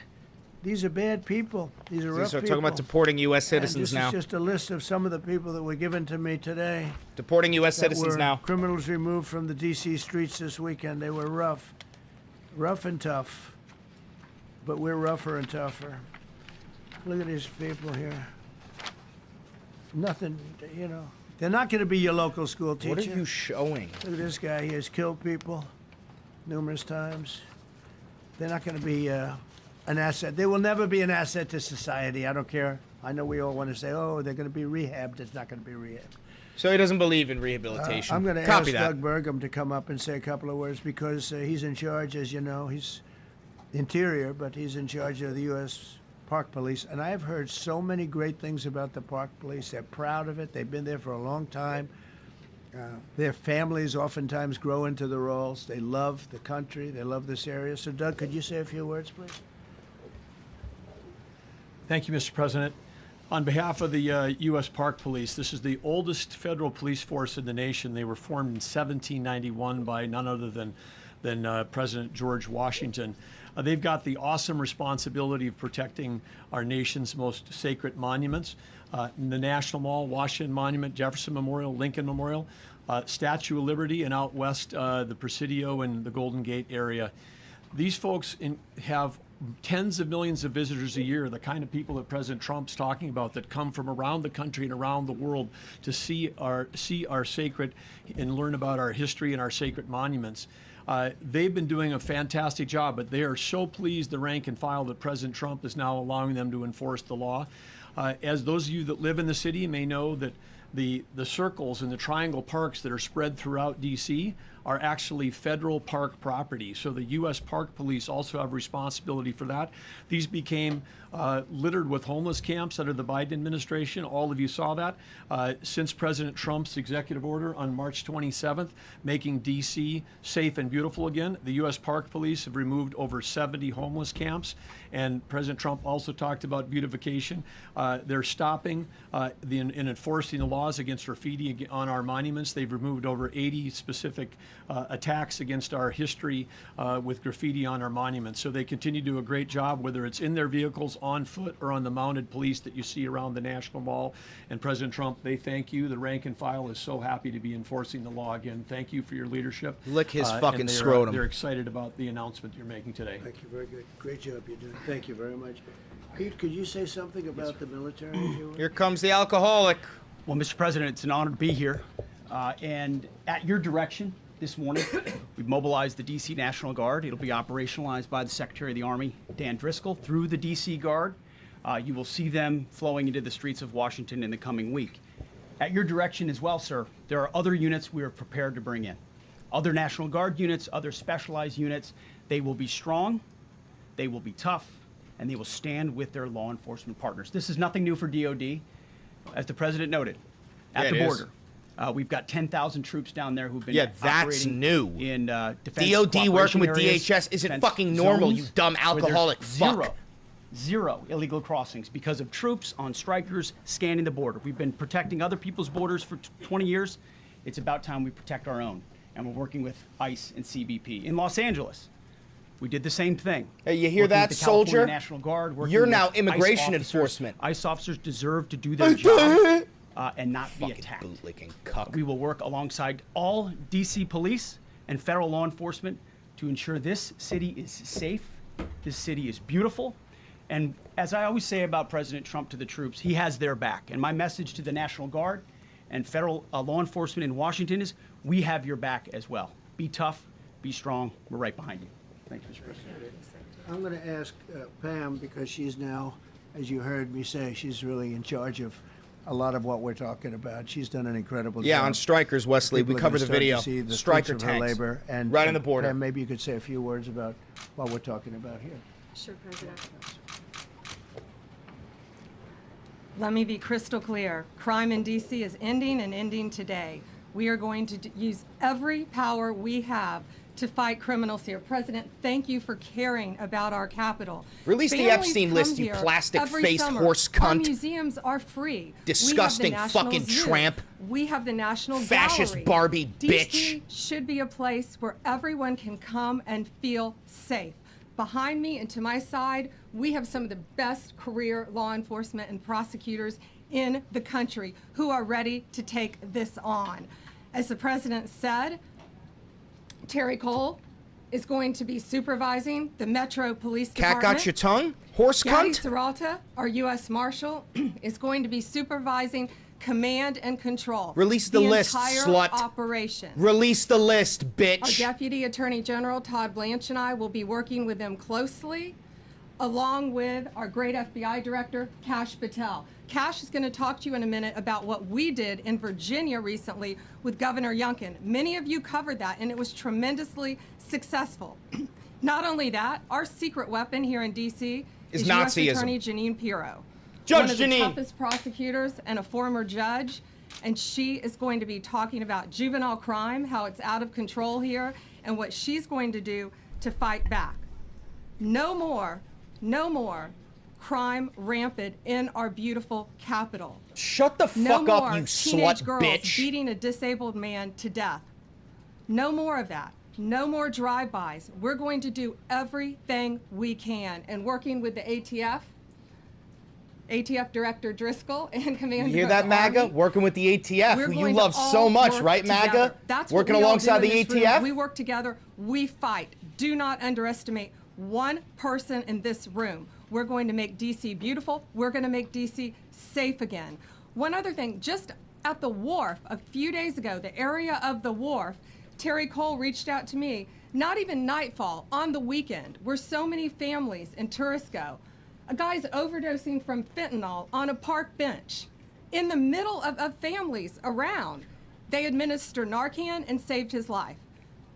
these are bad people. These are rough people. Talking about deporting U.S. citizens now. This is just a list of some of the people that were given to me today. Deporting U.S. citizens now. Criminals removed from the D.C. streets this weekend. They were rough. Rough and tough. But we're rougher and tougher. Look at these people here. Nothing, you know. They're not going to be your local school teacher. What are you showing? Look at this guy. He has killed people numerous times. They're not going to be an asset. They will never be an asset to society. I don't care. I know we all want to say, oh, they're going to be rehabbed. It's not going to be rehabbed. So he doesn't believe in rehabilitation. I'm going to ask Doug Burgum to come up and say a couple of words because he's in charge, as you know. He's Interior, but he's in charge of the U.S. Park Police, and I've heard so many great things about the Park Police. They're proud of it. They've been there for a long time. Their families oftentimes grow into the roles. They love the country. They love this area. So, Doug, could you say a few words, please? Thank you, Mr. President. On behalf of the U.S. Park Police, this is the oldest federal police force in the nation. They were formed in 1791 by none other than President George Washington. They've got the awesome responsibility of protecting our nation's most sacred monuments. The National Mall, Washington Monument, Jefferson Memorial, Lincoln Memorial, Statue of Liberty, and out west, the Presidio and the Golden Gate area. These folks have tens of millions of visitors a year, the kind of people that President Trump's talking about that come from around the country and around the world to see our sacred and learn about our history and our sacred monuments. They've been doing a fantastic job, but they are so pleased, the rank and file, that President Trump is now allowing them to enforce the law. As those of you that live in the city may know, that the circles and the triangle parks that are spread throughout D.C. are actually federal park property. So the U.S. Park Police also have responsibility for that. These became littered with homeless camps under the Biden administration. All of you saw that. Since President Trump's executive order on March 27th, making D.C. safe and beautiful again, the U.S. Park Police have removed over 70 homeless camps. And President Trump also talked about beautification. They're stopping and enforcing the laws against graffiti on our monuments. They've removed over 80 specific attacks against our history with graffiti on our monuments. So they continue to do a great job, whether it's in their vehicles, on foot, or on the mounted police that you see around the National Mall. And President Trump, they thank you. The rank and file is so happy to be enforcing the law again. Thank you for your leadership. Lick his And fucking they're, scrotum. They're excited about the announcement you're making today. Thank you. Very good. Great job you're doing. Thank you very much. Pete, could you say something about the military? Here comes the alcoholic. Well, Mr. President, it's an honor to be here. And at your direction this morning, we've mobilized the D.C. National Guard. It'll be operationalized by the Secretary of the Army, Dan Driscoll, through the D.C. Guard. You will see them flowing into the streets of Washington in the coming week. At your direction as well, sir, there are other units we are prepared to bring in. Other National Guard units, other specialized units. They will be strong, they will be tough, and they will stand with their law enforcement partners. This is nothing new for DOD. As the president noted, at the border, we've got 10,000 troops down there who've been that's new. In defense DOD working with areas, DHS isn't defense fucking normal, zones, you dumb where there's alcoholic fuck. Zero illegal crossings because of troops on strikers scanning the border. We've been protecting other people's borders for 20 years. It's about time we protect our own. And we're working with ICE and CBP. In Los Angeles, we did the same thing. Hey, you hear Working that, with the California soldier? National Guard, working You're with now ICE immigration officers. enforcement. ICE officers deserve to do their job and not be attacked. Bootlicking cuck. We will work alongside all DC police and federal law enforcement to ensure this city is safe, this city is beautiful, and as I always say about President Trump to the troops, he has their back. And my message to the National Guard and federal law enforcement in Washington is, we have your back as well. Be tough, be strong, we're right behind you. Thank you, Mr. President. I'm going to ask Pam, because she's now, as you heard me say, she's really in charge of a lot of what we're talking about. She's done an incredible job. Yeah, on strikers, Wesley, we People are covered gonna the start video. to see the Striker fruits of her tanks. labor, and Right on the border. Pam, maybe you could say a few words about what we're talking about here. Sure, President. Let me be crystal clear. Crime in D.C. is ending and ending today. We are going to use every power we have to fight criminals here. President, thank you for caring about our capital. Release the Families Epstein come list, you here plastic-faced every summer. horse Our cunt. museums are free. Disgusting We have the National fucking Zoo. tramp. We have the National Fascist Gallery. Barbie DC should be a place where everyone can come and feel safe. Behind me and to my side, we have some of the best career law enforcement and prosecutors in the country who are ready to take this on. As the president said, Terry Cole is going to be supervising the Metro Police Cat Department. got your tongue? Horse Gabby cunt? Serralta, our U.S. Marshal, is going to be supervising command and control. Release the list, entire slut. operation. Release the list, Our bitch. Deputy Attorney General, Todd Blanche, and I will be working with them closely, along with our great FBI Director, Kash Patel. Kash is going to talk to you in a minute about what we did in Virginia recently with Governor Youngkin. Many of you covered that, and it was tremendously successful. Not only that, our secret weapon here in D.C. is U.S. Nazism. Attorney Janine Pirro. Judge one of the Janine. toughest prosecutors and a former judge, and she is going to be talking about juvenile crime, how it's out of control here, and what she's going to do to fight back. No more crime rampant in our beautiful capital. Shut the No fuck up, more you teenage slut girls bitch. beating a disabled man to death. No more of that. No more drive-bys. We're going to do everything we can, and working with the ATF Director Driscoll and Commander You hear of that, the MAGA? Army. Working with the ATF, We're who you going to love all so much, work right, MAGA? together. That's what Working we all alongside do in the this room. ATF? We work together. We fight. Do not underestimate one person in this room. We're going to make D.C. beautiful. We're going to make D.C. safe again. One other thing, just at the wharf a few days ago, the area of the wharf, Terry Cole reached out to me, not even nightfall, on the weekend, where so many families and tourists go. A guy's overdosing from fentanyl on a park bench in the middle of families around. They administered Narcan and saved his life.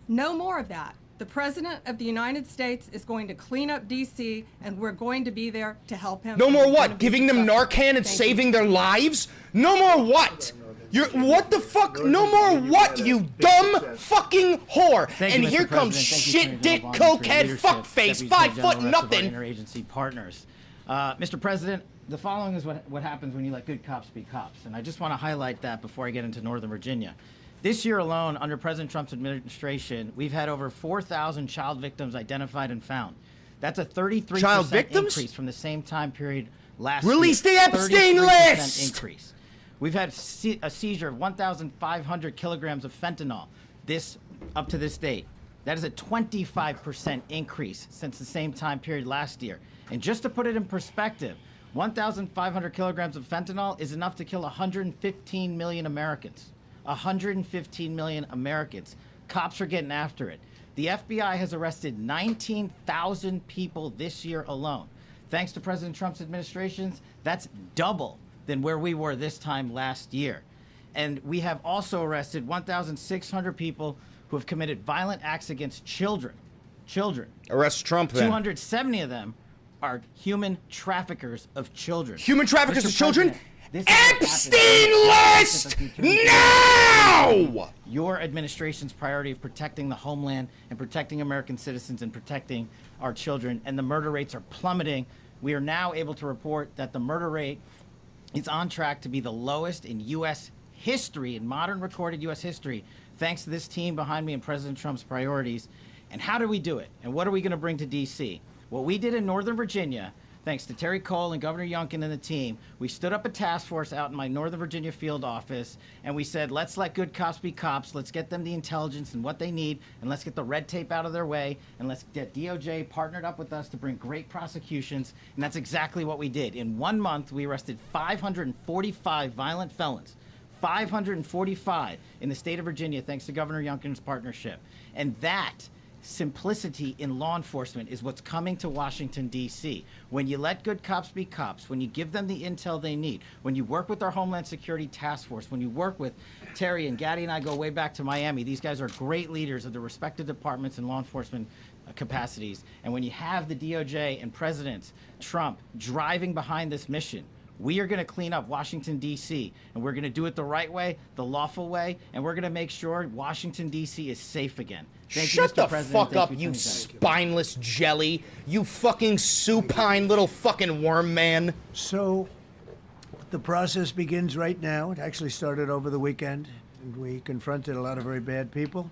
No more of that. The President of the United States is going to clean up D.C., and we're going to be there to help him. No more And we're gonna what? be Giving them successful. Narcan and Thank saving you. their lives? No more what? You're what the fuck? No more what, you dumb fucking whore! Thank And you, Mr. here comes President. Thank you, shit dick Attorney General Bond, for your cokehead leadership. fuckface, Deputy 5 Attorney foot General, rest of our nothing. interagency partners. Mr. President, the following is what happens when you let good cops be cops, and I just want to highlight that before I get into Northern Virginia. This year alone, under President Trump's administration, we've had over 4,000 child victims identified and found. That's a 33% increase from the same time period last year. Release the Epstein list! Increase. We've had a seizure of 1,500 kilograms of fentanyl up to this date. That is a 25% increase since the same time period last year. And just to put it in perspective, 1,500 kilograms of fentanyl is enough to kill 115 million Americans. 115 million Americans. Cops are getting after it. The FBI has arrested 19,000 people this year alone. Thanks to President Trump's administrations, that's double than where we were this time last year. And we have also arrested 1,600 people who have committed violent acts against children. Children. Arrest Trump then. 270 of them are human traffickers of children. Human traffickers of children? Epstein list now! Your administration's priority of protecting the homeland and protecting American citizens and protecting our children, and the murder rates are plummeting. We are now able to report that the murder rate is on track to be the lowest in U.S. history, in modern recorded U.S. history, thanks to this team behind me and President Trump's priorities. And how do we do it? And what are we going to bring to D.C.? What we did in Northern Virginia, thanks to Terry Cole and Governor Youngkin and the team, we stood up a task force out in my Northern Virginia field office, and we said, let's let good cops be cops. Let's get them the intelligence and what they need, and let's get the red tape out of their way, and let's get DOJ partnered up with us to bring great prosecutions. And that's exactly what we did. In 1 month, we arrested 545 violent felons. 545 in the state of Virginia, thanks to Governor Youngkin's partnership. And that simplicity in law enforcement is what's coming to Washington, D.C. When you let good cops be cops, when you give them the intel they need, when you work with our Homeland Security Task Force, when you work with Terry and Gaddy and I go way back to Miami, these guys are great leaders of the respective departments and law enforcement capacities. And when you have the DOJ and President Trump driving behind this mission, we are going to clean up Washington, D.C., and we're going to do it the right way, the lawful way, and we're going to make sure Washington, D.C. is safe again. Thank you, Shut Mr. the President. fuck up, you spineless jelly. You fucking supine little fucking worm man. So the process begins right now. It actually started over the weekend, and we confronted a lot of very bad people.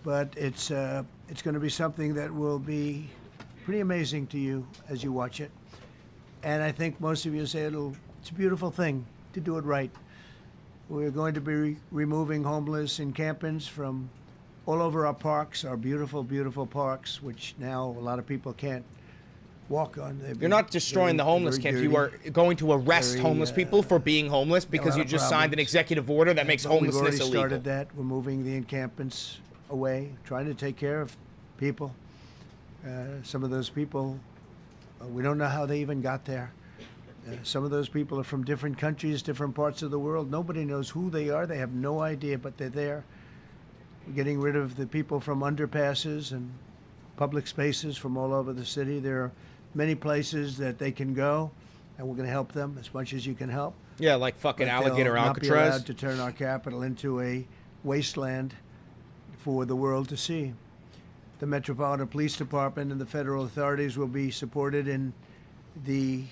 But it's going to be something that will be pretty amazing to you as you watch it. And I think most of you say it's a beautiful thing to do it right. We're going to be removing homeless encampments from all over our parks, our beautiful, beautiful parks, which now a lot of people can't walk on. You're not destroying the homeless camps. You are going to arrest homeless people for being homeless because you just signed an executive order that makes homelessness illegal. We've already started that. We're moving the encampments away, trying to take care of people. Some of those people, we don't know how they even got there. Some of those people are from different countries, different parts of the world. Nobody knows who they are. They have no idea, but they're there. We're getting rid of the people from underpasses and public spaces from all over the city. There are many places that they can go, and we're going to help them as much as you can help. Yeah, like fucking Alligator Alcatraz. Not be allowed to turn our capital into a wasteland for the world to see. The Metropolitan Police Department and the federal authorities will be supported in the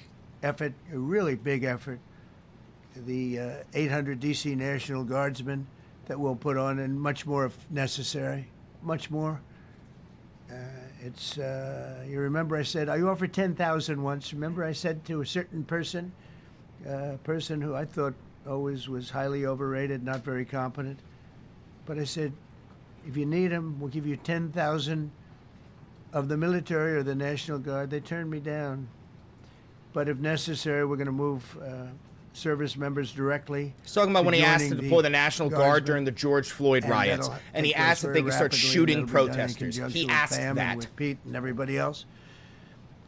effort, a really big effort, the 800 D.C. National Guardsmen that we'll put on, and much more if necessary, much more. You remember I said, I offered 10,000 once. Remember I said to a certain person, a person who I thought always was highly overrated, not very competent, but I said, if you need them, we'll give you 10,000 of the military or the National Guard. They turned me down. But if necessary, we're going to move service members directly. He's talking about when he asked to deploy the National Guard during the George Floyd riots, and he asked if they could start shooting protesters. He asked that. With Pete and everybody else.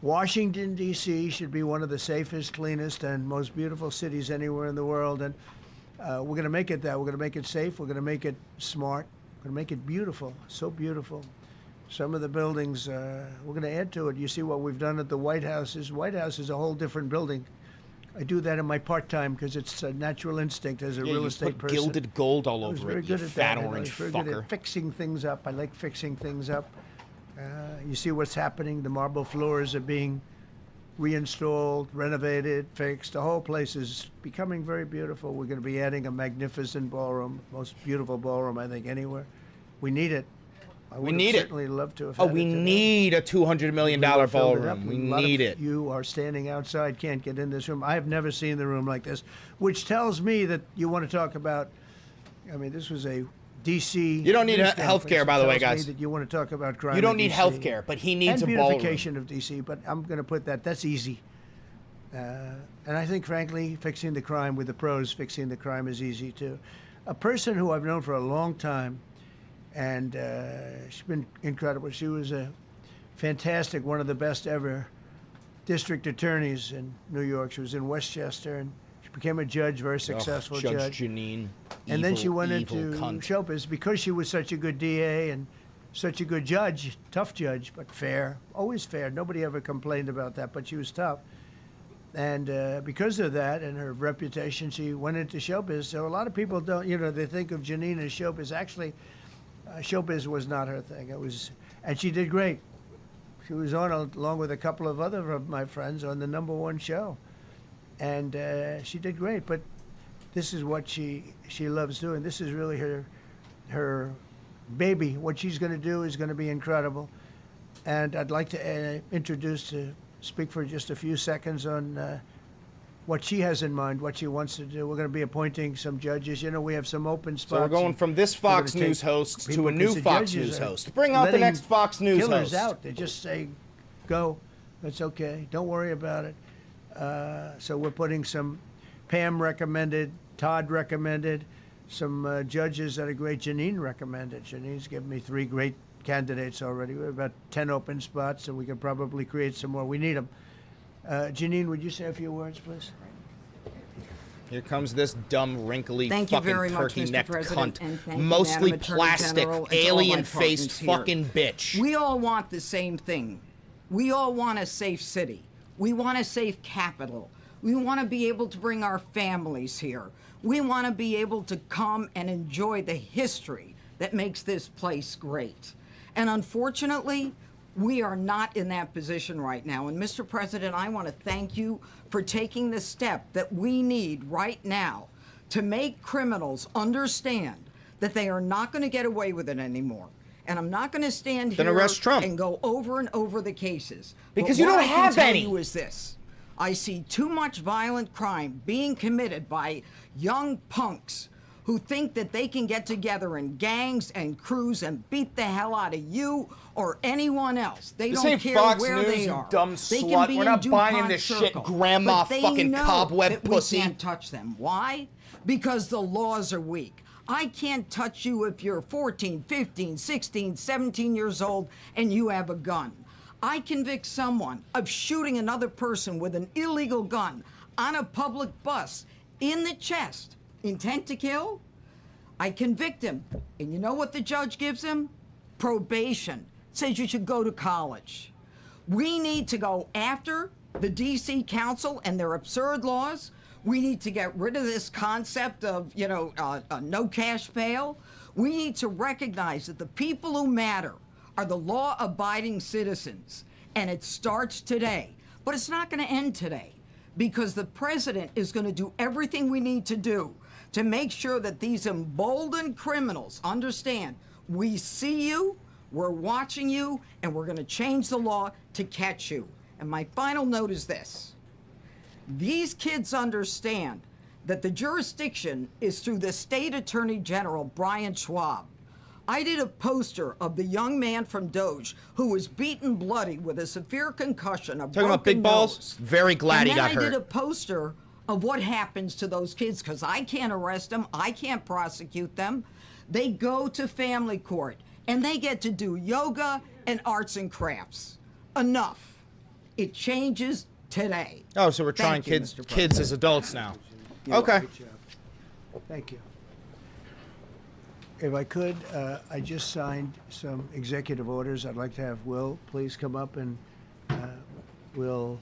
Washington, D.C. should be one of the safest, cleanest, and most beautiful cities anywhere in the world. And we're going to make it that. We're going to make it safe. We're going to make it smart. We're going to make it beautiful, so beautiful. Some of the buildings, we're going to add to it. You see what we've done at the White House. White House is a whole different building. I do that in my part-time because it's a natural instinct as a real estate person. Gilded gold all over it, you fat orange I was very good at fixing things up. I like fixing things up. You see what's happening. The marble floors are being reinstalled, renovated, fixed. The whole place is becoming very beautiful. We're going to be adding a magnificent ballroom, most beautiful ballroom, I think, anywhere. We need it. I would have certainly loved to have had we it today. need a $200 million We filled it up. ballroom. We A lot need of it. You are standing outside, can't get in this room. I have never seen the room like this, which tells me that you want to talk about, I mean, this was a D.C. You don't need news health care, conference. by the It way, tells me guys. that you want to talk about crime You don't in need DC. health care, but he needs and a ballroom. beautification of D.C., but I'm going to put that. That's easy. And I think, frankly, fixing the crime with the pros, fixing the crime is easy, too. A person who I've known for a long time, and she's been incredible. She was a fantastic, one of the best ever district attorneys in New York. She was in Westchester, and she became a judge, very successful Judge Janine. and then she went evil into cunt. showbiz because she was such a good DA and such a good judge, tough judge, but fair, always fair. Nobody ever complained about that, but she was tough. And because of that and her reputation, she went into showbiz. So a lot of people don't, they think of Janine as showbiz. Actually, showbiz was not her thing. It was, and she did great. She was on, along with a couple of other of my friends, on the #1 show. And she did great, but this is what she loves doing. This is really her baby. What she's going to do is going to be incredible. And I'd like to speak for just a few seconds on what she has in mind, what she wants to do. We're going to be appointing some judges. We have some open spots. So we're going from this We're Fox gonna take News host to people, a new 'cause the Fox judges News are host. Bring out the letting next Fox News killers host. out. They just say, go. That's okay. Don't worry about it. So we're putting some Pam recommended, Todd recommended, some judges that are great. Janine recommended. Janine's given me 3 great candidates already. We have about 10 open spots, and we could probably create some more. We need them. Janine, would you say a few words, please? Here comes this dumb, wrinkly, Thank you fucking very much, Mr. turkey-necked President, cunt. and thank you, Mostly Madam Attorney plastic, General, and to all my alien-faced partners here. fucking bitch. We all want the same thing. We all want a safe city. We want a safe capital. We want to be able to bring our families here. We want to be able to come and enjoy the history that makes this place great. And unfortunately, we are not in that position right now. And Mr. President, I want to thank you for taking the step that we need right now to make criminals understand that they are not going to get away with it anymore. And I'm not going to stand Then here arrest Trump. and go over and over the cases. Because But you what don't I can have tell any. you is this. I see too much violent crime being committed by young punks who think that they can get together in gangs and crews and beat the hell out of you or anyone else. They This don't ain't care Fox where News, they you are. dumb They can slut. be We're in not buying DuPont this shit, Circle, grandma but they fucking know cobweb that pussy. We can't touch them. Why? Because the laws are weak. I can't touch you if you're 14, 15, 16, 17 years old and you have a gun. I convict someone of shooting another person with an illegal gun on a public bus in the chest, intent to kill. I convict him. And you know what the judge gives him? Probation. Says you should go to college. We need to go after the D.C. Council and their absurd laws. We need to get rid of this concept of, no cash bail. We need to recognize that the people who matter are the law-abiding citizens. And it starts today. But it's not going to end today because the president is going to do everything we need to do to make sure that these emboldened criminals understand we see you, we're watching you, and we're going to change the law to catch you. And my final note is this. These kids understand that the jurisdiction is through the state attorney general, Brian Schwab. I did a poster of the young man from Doge who was beaten bloody with a severe concussion, a Talking about broken big balls? nose. Very glad he got And then I hurt. did a poster of what happens to those kids because I can't arrest them, I can't prosecute them. They go to family court and they get to do yoga and arts and crafts. Enough. It changes today. Oh, so we're trying Thank you, kids Mr. kids as adults now. You're Okay. right, Jeff. Thank you. If I could, I just signed some executive orders. I'd like to have Will please come up and we'll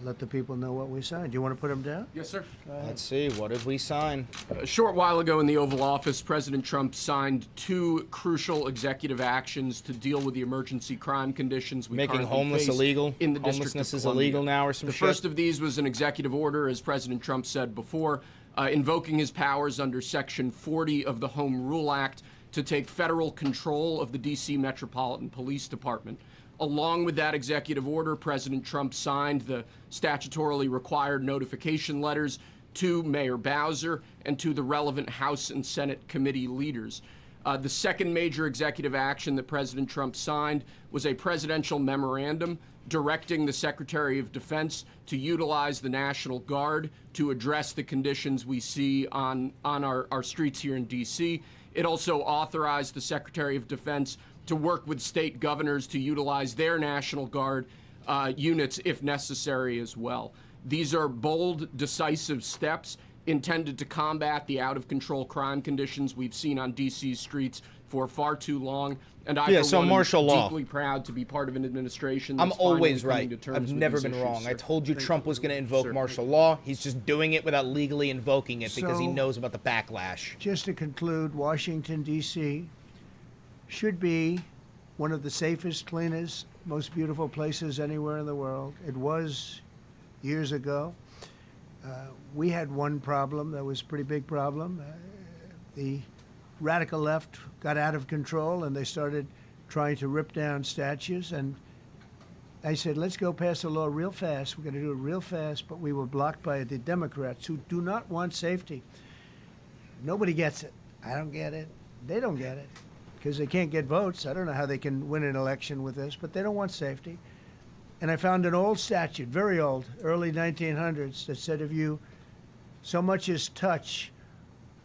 let the people know what we signed. Do you want to put them down? Yes, sir. Let's see. What did we sign? A short while ago in the Oval Office, President Trump signed 2 crucial executive actions to deal with the emergency crime conditions we Making currently homeless face illegal? in the District Homelessness of is Columbia. illegal now or some The shit? first of these was an executive order, as President Trump said before, invoking his powers under Section 40 of the Home Rule Act to take federal control of the D.C. Metropolitan Police Department. Along with that executive order, President Trump signed the statutorily required notification letters to Mayor Bowser and to the relevant House and Senate committee leaders. The second major executive action that President Trump signed was a presidential memorandum directing the Secretary of Defense to utilize the National Guard to address the conditions we see on our streets here in D.C. It also authorized the Secretary of Defense to work with state governors to utilize their National Guard units if necessary as well. These are bold, decisive steps intended to combat the out-of-control crime conditions we've seen on D.C.'s streets for far too long. And I, for one, martial am law. deeply proud to be part of an administration I'm that's finally always coming right. to terms I've with never these been issues, wrong. sir. I told you Trump was going to invoke martial law. He's just doing it without legally invoking it because he So- knows about the backlash. Just to conclude, Washington, D.C. should be one of the safest, cleanest, most beautiful places anywhere in the world. It was years ago. We had one problem that was a pretty big problem. The radical left got out of control and they started trying to rip down statues. And I said, let's go pass a law real fast. We're going to do it real fast. But we were blocked by the Democrats who do not want safety. Nobody gets it. I don't get it. They don't get it because they can't get votes. I don't know how they can win an election with this, but they don't want safety. And I found an old statute, very old, early 1900s, that said if you so much as touch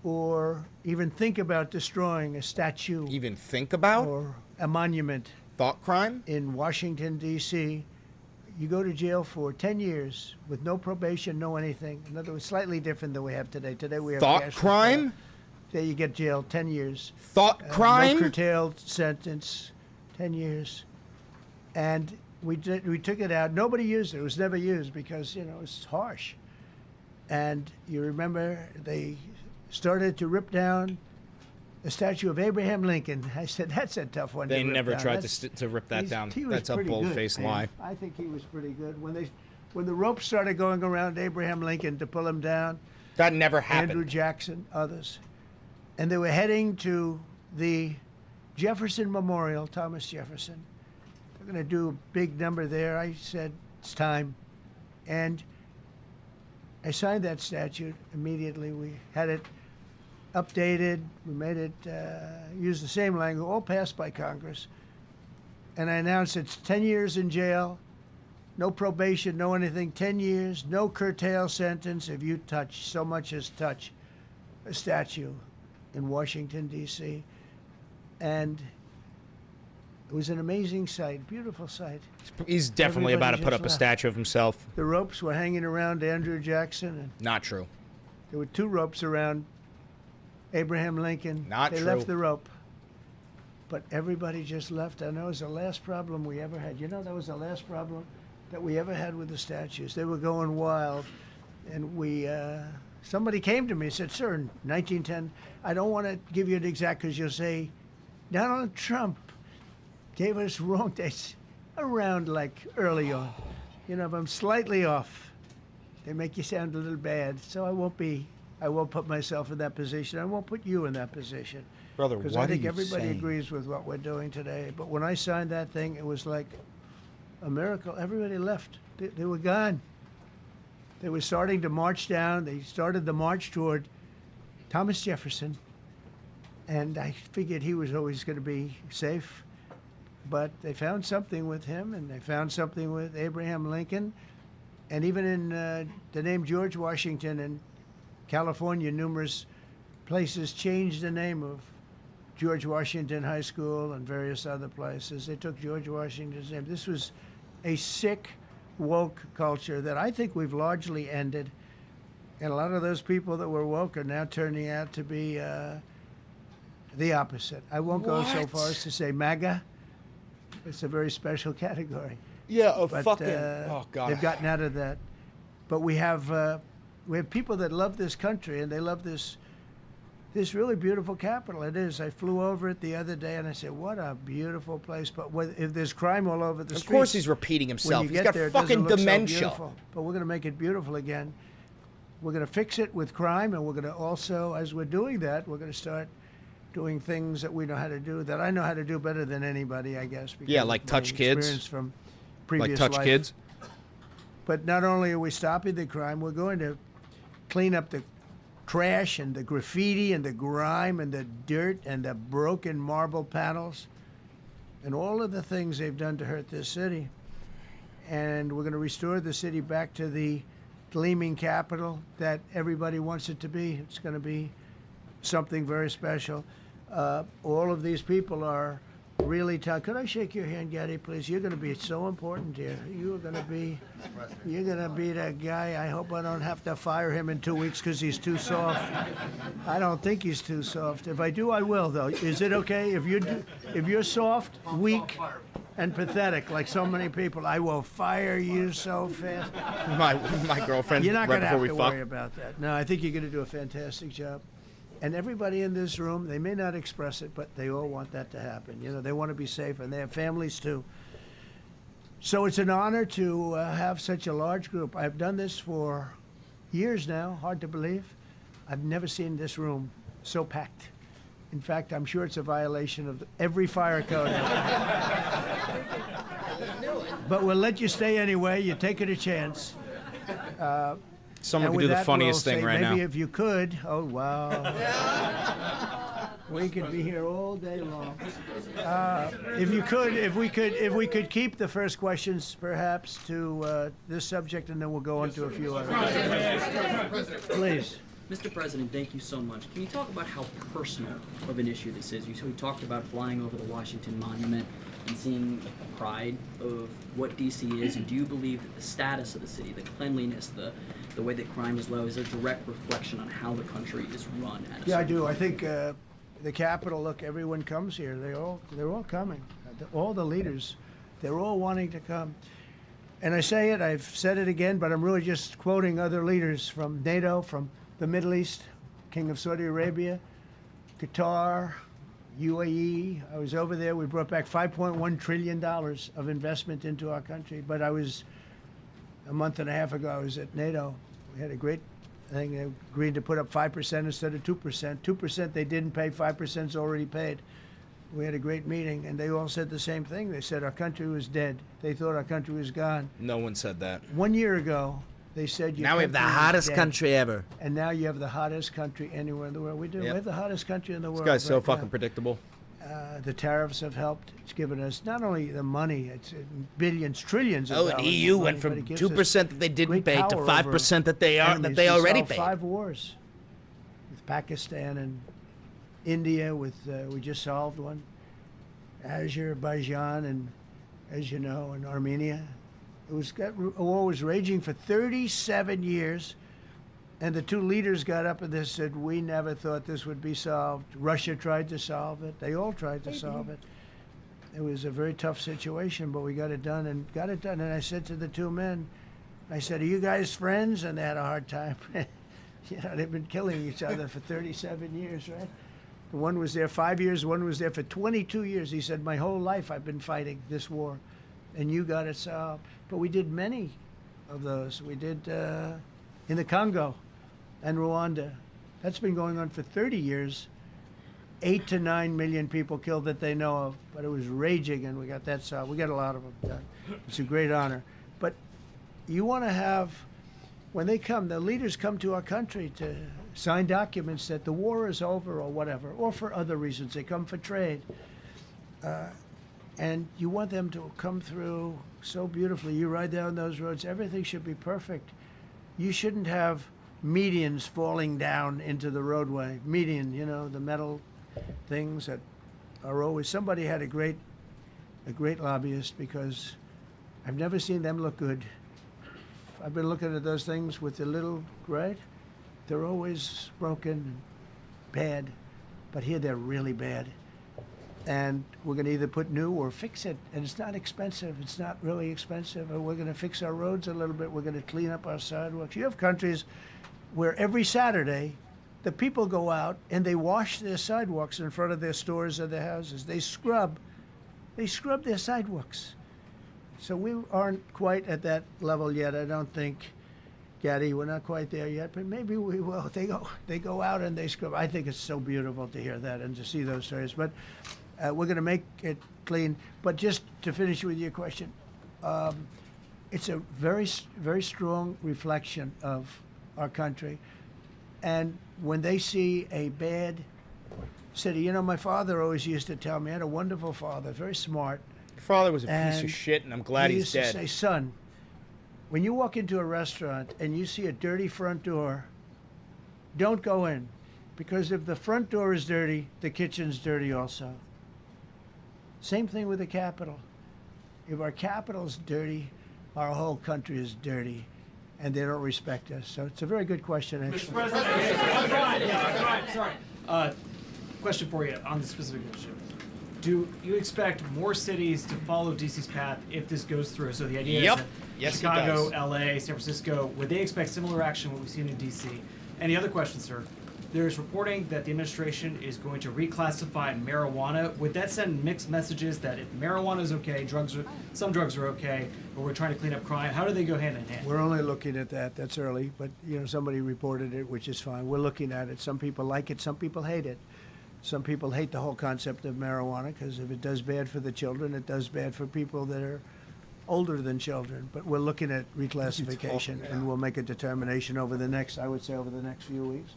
or even think about destroying a statue. Even think about? Or a monument. Thought crime? In Washington, D.C., you go to jail for 10 years with no probation, no anything. In other words, slightly different than we have today. Today we have Thought cash crime? bail. There you get jailed 10 years. Thought crime? No curtailed sentence, 10 years. And we took it out. Nobody used it. It was never used because, you know, it's harsh. And you remember they started to rip down the statue of Abraham Lincoln. I said, that's a tough one. They to rip never down. tried That's- to rip that down. he was That's a pretty good, bold-faced man. lie. I think he was pretty good. When the ropes started going around Abraham Lincoln to pull him down, that never happened. Andrew Jackson, others, and they were heading to the Jefferson Memorial, Thomas Jefferson. They're going to do a big number there. I said, it's time. And I signed that statute immediately. We had it updated. We made it use the same language, all passed by Congress. And I announced it's 10 years in jail, no probation, no anything, 10 years, no curtail sentence if you touch, so much as touch a statue in Washington, D.C. And it was an amazing sight, beautiful sight. He's definitely about to Everybody put just up a left. statue of himself. The ropes were hanging around Andrew Jackson. And Not true. there were 2 ropes around Abraham Lincoln. Not they true. left the rope. But everybody just left. And that was the last problem we ever had. You know, that was the last problem that we ever had with the statues. They were going wild. And we, somebody came to me and said, sir, in 1910, I don't want to give you an exact because you'll say, Donald Trump gave us wrong dates around like early on. You know, if I'm slightly off, they make you sound a little bad. So I won't put myself in that position. I won't put you in that position. Brother, Because what I are think you everybody saying? agrees with what we're doing today. But when I signed that thing, it was like a miracle. Everybody left. They were gone. They were starting to march down. They started the march toward Thomas Jefferson. And I figured he was always going to be safe. But they found something with him, and they found something with Abraham Lincoln. And even in the name George Washington in California, numerous places changed the name of George Washington High School and various other places. They took George Washington's name. This was a sick, woke culture that I think we've largely ended. And a lot of those people that were woke are now turning out to be the opposite. I won't go so What? far as to say MAGA. It's a very special category. Yeah, but, fucking. Oh God. They've gotten out of that. But we have people that love this country and they love this really beautiful capital. It is. I flew over it the other day and I said, "What a beautiful place!" But if there's crime all over the streets, of course he's repeating himself. When you He's get got there, it fucking doesn't look so dementia. beautiful. But we're going to make it beautiful again. We're going to fix it with crime, and we're going to also, as we're doing that, we're going to start doing things that we know how to do, that I know how to do better than anybody, I guess. Yeah, like touch kids. Experience from previous Like touch life. kids. But not only are we stopping the crime, we're going to clean up the trash and the graffiti and the grime and the dirt and the broken marble panels and all of the things they've done to hurt this city. And we're going to restore the city back to the gleaming capital that everybody wants it to be. It's going to be something very special. All of these people are really tough. Could I shake your hand, Gaddy, please? You're going to be so important here. You're going to be that guy. I hope I don't have to fire him in 2 weeks because he's too soft. I don't think he's too soft. If I do, I will, though. Is it okay if you're soft, weak, and pathetic like so many people? I will fire you so fast. My girlfriend. You're not right going to have before to we fuck. worry about that. No, I think you're going to do a fantastic job. And everybody in this room, they may not express it, but they all want that to happen. You know, they want to be safe, and they have families too. So it's an honor to have such a large group. I've done this for years now, hard to believe. I've never seen this room so packed. In fact, I'm sure it's a violation of every fire code. But we'll let you stay anyway. You're taking a chance. Someone can do the funniest thing right now. Maybe if you could. Oh, wow. We could be here all day long. If we could keep the first questions perhaps to this subject, and then we'll go on to a few others. Please. Mr. President, thank you so much. Can you talk about how personal of an issue this is? We talked about flying over the Washington Monument and seeing the pride of what D.C. is, and do you believe that the status of the city, the cleanliness, the way that crime is low, is a direct reflection on how the country is run? Yeah, I do. I think the Capitol, look, everyone comes here. They're all coming. All the leaders, they're all wanting to come. And I say it, I've said it again, but I'm really just quoting other leaders from NATO, from the Middle East, King of Saudi Arabia, Qatar, UAE. I was over there. We brought back $5.1 trillion of investment into our country. But a month and a half ago, I was at NATO. We had a great thing. They agreed to put up 5% instead of 2%. 2% they didn't pay, 5% is already paid. We had a great meeting, and they all said the same thing. They said our country was dead. They thought our country was gone. No one said that. 1 year ago, they said now we have the hottest country ever. And now you have the hottest country anywhere in the world. We do. Yep. We have the hottest country in the world. This guy's so fucking predictable. The tariffs have helped. It's given us not only the money, it's billions, trillions of dollars. And EU went from 2% that they didn't pay to 5% that they already paid. 5 wars with Pakistan and India. We just solved one. Azerbaijan and, as you know, and Armenia. War was raging for 37 years, and the two leaders got up and they said, "We never thought this would be solved." Russia tried to solve it. They all tried to solve it. It was a very tough situation, but we got it done. And I said to the two men, I said, "Are you guys friends?" And they had a hard time. They've been killing each other for 37 years, right? One was there 5 years, one was there for 22 years. He said, "My whole life I've been fighting this war, and you got it solved." But we did many of those. We did in the Congo and Rwanda. That's been going on for 30 years. 8 to 9 million people killed that they know of, but it was raging, and we got that solved. We got a lot of them done. It's a great honor. But you want to have, when they come, the leaders come to our country to sign documents that the war is over or whatever, or for other reasons. They come for trade. And you want them to come through so beautifully. You ride down those roads, everything should be perfect. You shouldn't have medians falling down into the roadway. Median, the metal things that are always, somebody had a great lobbyist, because I've never seen them look good. I've been looking at those things with the little, right? They're always broken and bad, but here they're really bad. And we're going to either put new or fix it. And it's not expensive. It's not really expensive. And we're going to fix our roads a little bit. We're going to clean up our sidewalks. You have countries where every Saturday, the people go out and they wash their sidewalks in front of their stores or their houses. They scrub their sidewalks. So we aren't quite at that level yet, I don't think. Gaddy, we're not quite there yet, but maybe we will. They go out and they scrub. I think it's so beautiful to hear that and to see those stories. But we're going to make it clean. But just to finish with your question, it's a very, very strong reflection of our country. And when they see a bad city, you know, my father always used to tell me, I had a wonderful father, very smart. Your father was a piece of shit, and I'm glad he's dead. He used to say, son, when you walk into a restaurant and you see a dirty front door, don't go in. Because if the front door is dirty, the kitchen's dirty also. Same thing with the Capitol. If our Capitol's dirty, our whole country is dirty, and they don't respect us. So it's a very good question, actually. Mr. President, sorry. Question for you on the specific issue. Do you expect more cities to follow DC's path if this goes through? So the idea is that Chicago, LA, San Francisco, would they expect similar action what we've seen in DC? And the other question, sir, there's reporting that the administration is going to reclassify marijuana. Would that send mixed messages that if marijuana is okay, some drugs are okay, but we're trying to clean up crime? How do they go hand in hand? We're only looking at that. That's early, but you know, somebody reported it, which is fine. We're looking at it. Some people like it, some people hate it. Some people hate the whole concept of marijuana because if it does bad for the children, it does bad for people that are older than children. But we're looking at reclassification, and we'll make a determination over the next, I would say, over the next few weeks.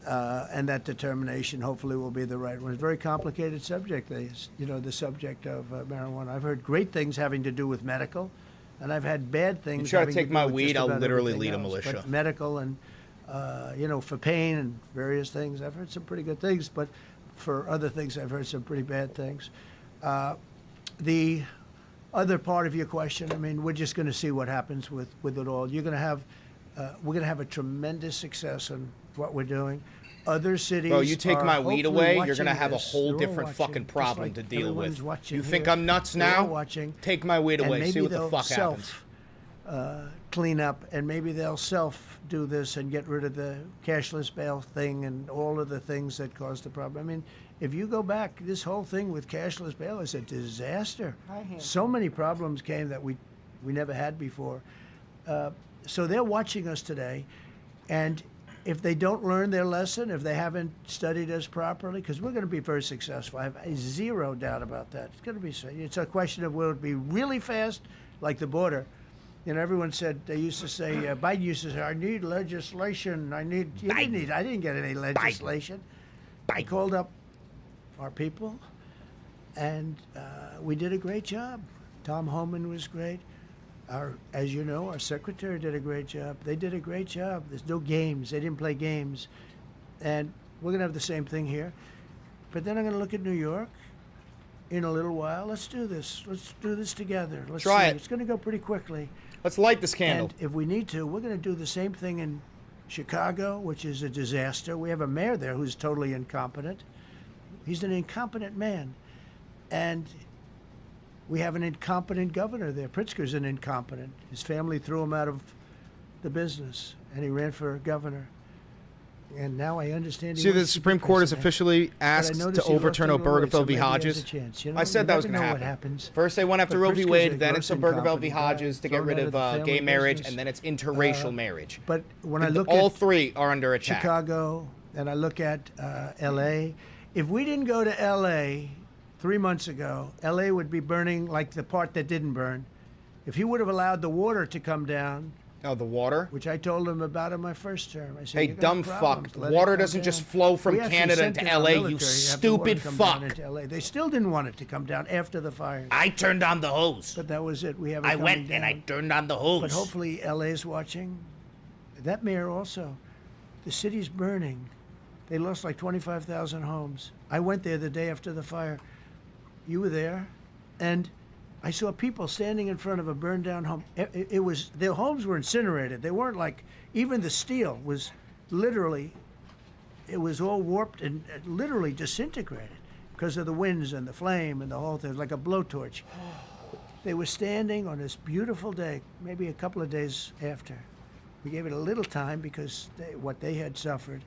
And that determination hopefully will be the right one. It's a very complicated subject, the subject of marijuana. I've heard great things having to do with medical, and I've had bad things. You try to having take do my with weed, just I'll about literally everything lead a else. militia. But medical and, for pain and various things, I've heard some pretty good things, but for other things, I've heard some pretty bad things. The other part of your question, I mean, we're just going to see what happens with it all. You're going to have, we're going to have a tremendous success in what we're doing. Other cities. Bro, you take my weed away, you're going to have a whole different fucking problem to deal with. You think I'm nuts now? Take my weed away, see what the fuck happens. Clean up, and maybe they'll do this and get rid of the cashless bail thing and all of the things that caused the problem. I mean, if you go back, this whole thing with cashless bail is a disaster. So many problems came that we never had before. So they're watching us today, and if they don't learn their lesson, if they haven't studied us properly, because we're going to be very successful. I have zero doubt about that. It's going to be. It's a question of will it be really fast, like the border. You know, everyone said, they used to say, Biden used to say, I need legislation. I didn't get any legislation. I called up our people, and we did a great job. Tom Homan was great. As you know, our secretary did a great job. They did a great job. There's no games. They didn't play games. And we're going to have the same thing here. But then I'm going to look at New York in a little while. Let's do this. Let's do this together. Let's try it. It's going to go pretty quickly. Let's light this candle. And if we need to, we're going to do the same thing in Chicago, which is a disaster. We have a mayor there who's totally incompetent. He's an incompetent man. And we have an incompetent governor there. Pritzker's an incompetent. His family threw him out of the business, and he ran for governor. And now I understand. See, the Supreme Court has officially asked to overturn Obergefell v. Hodges. I said that was going to happen. First they went after Roe v. Wade, then it's Obergefell v. Hodges to get rid of gay marriage, and then it's interracial marriage. But when I look all at three are under attack. Chicago, and I look at L.A., if we didn't go to L.A. 3 months ago, L.A. would be burning like the part that didn't burn. If he would have allowed the water to come down. Oh, the water? Which I told him about in my first term. I said, hey, dumb fuck. Water doesn't just flow from Canada into L.A., you stupid fuck. They still didn't want it to come down after the fire. I turned on the hose. But that was it. We have. I went and I turned on the hose. But hopefully L.A.'s watching. That mayor also. The city's burning. They lost like 25,000 homes. I went there the day after the fire. You were there, and I saw people standing in front of a burned down home. It was, their homes were incinerated. They weren't like, even the steel was literally, it was all warped and literally disintegrated. because of the winds and the flame and the whole thing. It was like a blowtorch. They were standing on this beautiful day, maybe a couple of days after. We gave it a little time because what they had suffered.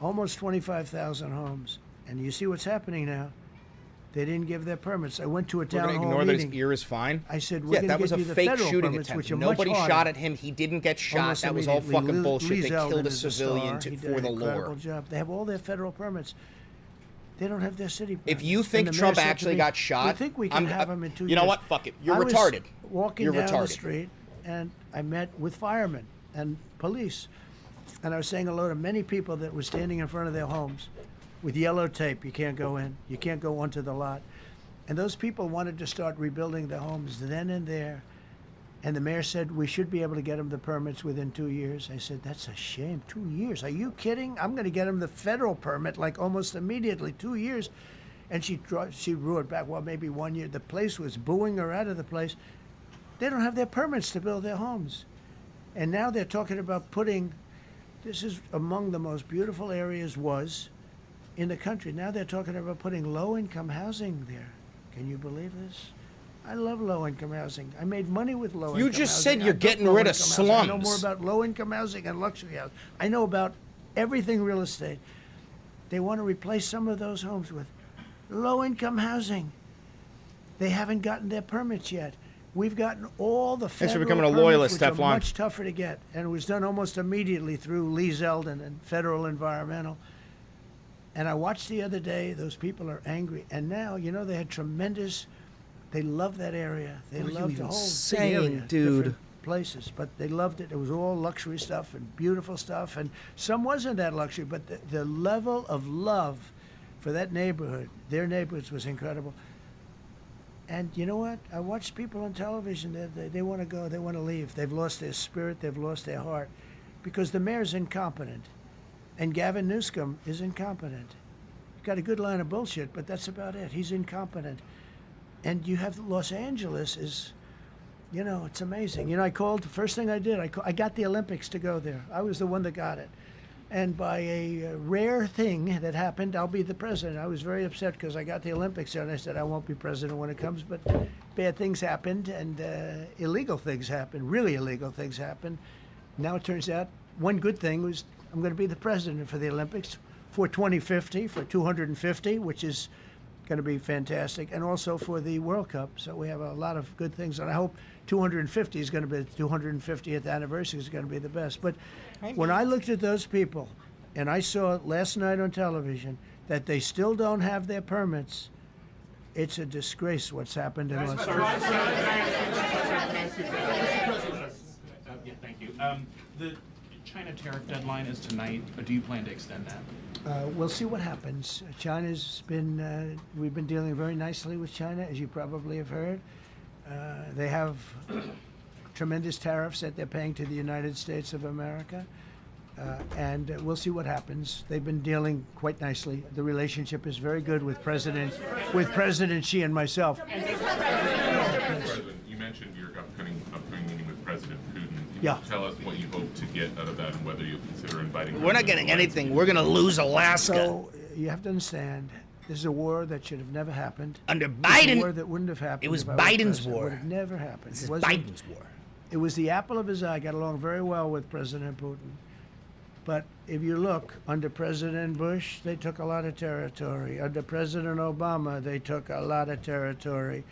Almost 25,000 homes. And you see what's happening now. They didn't give their permits. I went to a town hall meeting. Ignore that his ear is fine. I said, yeah, that was a fake shooting permits, attempt. which are Nobody much shot harder. at him. He didn't get shot. Almost That was all immediately. fucking bullshit. Lee They Zeldin killed a is the civilian star. He did for an the incredible lore. job. They have all their federal permits. They don't have their city permits. If you think And the Trump mayor said to actually me, got shot, "We think we can have him in 2 years." You know what? Fuck it. You're I was retarded. Walking You're down the retarded. street, and I met with firemen and police, and I was saying hello to many people that were standing in front of their homes with yellow tape. You can't go in. You can't go onto the lot. And those people wanted to start rebuilding their homes then and there. And the mayor said, we should be able to get them the permits within 2 years. I said, that's a shame. 2 years? Are you kidding? I'm going to get them the federal permit like almost immediately. 2 years. And she roared back, well, maybe 1 year. The place was booing her out of the place. They don't have their permits to build their homes. And now they're talking about putting, this is among the most beautiful areas in the country. Now they're talking about putting low-income housing there. Can you believe this? I love low-income housing. I made money with low-income housing. You just said you're I built getting rid of low-income housing. I know slums. more about low-income housing and luxury housing. I know about everything real estate. They want to replace some of those homes with low-income housing. They haven't gotten their permits yet. We've gotten all the federal Thanks for becoming a permits, loyalist, which are Teflon. much tougher to get, and it was done almost immediately through Lee Zeldin and Federal Environmental. And I watched the other day, those people are angry. And now, you know, they had they love that area. They What are you loved the even whole big saying, area, dude? different places, but they loved it. It was all luxury stuff and beautiful stuff, and some wasn't that luxury, but the level of love for that neighborhood, their neighborhoods, was incredible. And you know what? I watched people on television. They want to go. They want to leave. They've lost their spirit. They've lost their heart, because the mayor's incompetent, and Gavin Newsom is incompetent. He's got a good line of bullshit, but that's about it. He's incompetent. And you have Los Angeles is, you know, it's amazing. You know, I called, the first thing I did, I got the Olympics to go there. I was the one that got it. And by a rare thing that happened, I'll be the president. I was very upset because I got the Olympics there, and I said I won't be president when it comes. But bad things happened, and illegal things happened, really illegal things happened. Now it turns out one good thing was I'm going to be the president for the Olympics for 2050, for 250, which is going to be fantastic, and also for the World Cup. So we have a lot of good things, and I hope 250 is going to be, the 250th anniversary is going to be the best. But when I looked at those people, and I saw last night on television that they still don't have their permits, it's a disgrace what's happened in Los Angeles. Thank you. The China tariff deadline is tonight. Do you plan to extend that? We'll see what happens. China's been, we've been dealing very nicely with China, as you probably have heard. They have tremendous tariffs that they're paying to the United States of America. And we'll see what happens. They've been dealing quite nicely. The relationship is very good with President Xi and myself. President, you mentioned your upcoming meeting with President Putin. Can Yeah. you tell us what you hope to get out of that and whether you'll consider inviting We're not getting anything. We're going to lose Alaska. So you have to understand, this is a war that should have never happened. Under It's Biden, a war that wouldn't have happened. it was if I were Biden's president. war. It would have never happened. This It is wasn't- Biden's war. It was the apple of his eye. I got along very well with President Putin. But if you look, under President Bush, they took a lot of territory. Under President Obama, they took a lot of territory.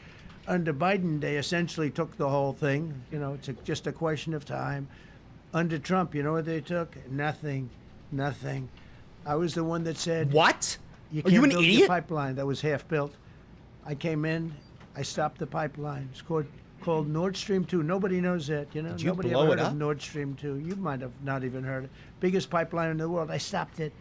Under Biden, they essentially took the whole thing. You know, it's just a question of time. Under Trump, you know what they took? Nothing. Nothing. I was the one that said, what? You Are can't you an build the idiot? pipeline that was half built. I came in, I stopped the pipeline. It's called Nord Stream 2. Nobody knows that, you know. Did you Nobody blow ever it heard up? of Nord Stream 2. You might have not even heard it. Biggest pipeline in the world. I stopped it.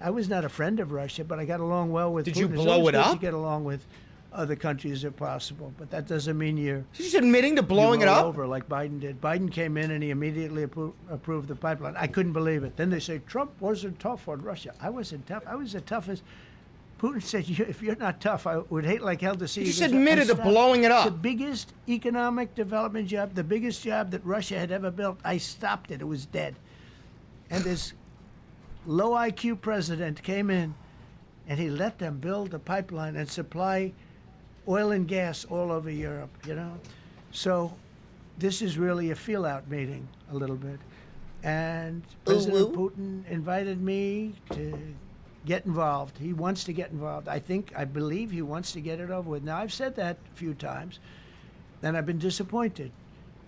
I was not a friend of Russia, but I got along well with Did Putin. you It's blow always it good up? to get along with other countries if possible, but that doesn't mean you're She's admitting to blowing you it roll up? over like Biden did. Biden came in and he immediately approved the pipeline. I couldn't believe it. Then they say Trump wasn't tough on Russia. I wasn't tough. I was the toughest. Putin said, if you're not tough, I would hate like hell to see You you. just He goes, admitted "I to stopped." blowing it It's up. the biggest economic development job, the biggest job that Russia had ever built. I stopped it. It was dead. And this low IQ president came in and he let them build the pipeline and supply oil and gas all over Europe, you know? So this is really a feel-out meeting, a little bit. And President Putin invited me to get involved. He wants to get involved. I believe he wants to get it over with. Now, I've said that a few times, and I've been disappointed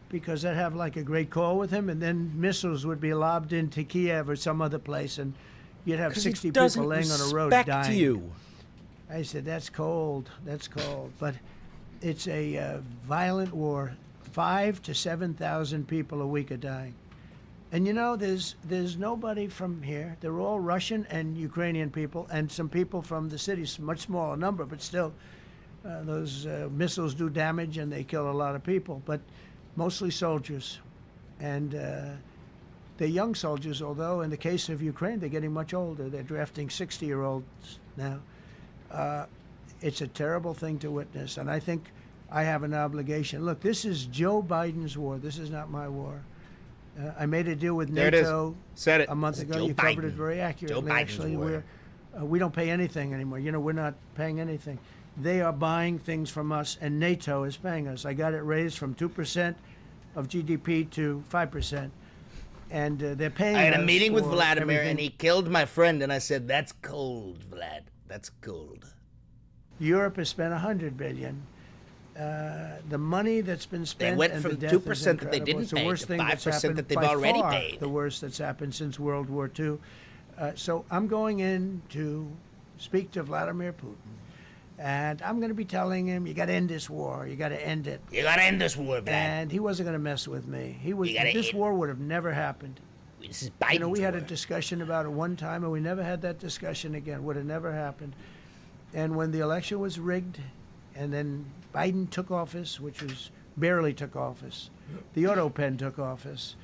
because I'd have like a great call with him, and then missiles would be lobbed into Kiev or some other place, and you'd have 60 people laying on a road dying. You. I said, that's cold. That's cold. But it's a violent war. 5,000 to 7,000 people a week are dying. And you know, there's nobody from here. They're all Russian and Ukrainian people, and some people from the cities, much smaller number, but still, those missiles do damage and they kill a lot of people. But mostly soldiers, and they're young soldiers. Although in the case of Ukraine, they're getting much older. They're drafting 60-year-olds now. It's a terrible thing to witness, and I think I have an obligation. Look, this is Joe Biden's war. This is not my war. I made a deal with NATO a month ago. You covered it very accurately. Actually, we don't pay anything anymore. You know, we're not paying anything. They are buying things from us, and NATO is paying us. I got it raised from 2% of GDP to 5%, and they're paying us. I had a meeting with Vladimir, everything. and he killed my friend, and I said, "That's cold, Vlad. That's cold." Europe has spent $100 billion. The money that's been spent, They went and from the death 2% is that they incredible. didn't It's the pay worst to thing that's 5% happened that they've by already far, paid. the worst that's happened since World War II. So I'm going in to speak to Vladimir Putin, and I'm going to be telling him, "You got to end this war. You got to end it. You got to end this war, Vlad." And he wasn't going to mess with me. This war would have never happened. This is Biden's You know, we had a war. discussion about it one time, and we never had that discussion again. Would have never happened. And when the election was rigged, and then Biden took office, which was barely took office, the auto pen took office,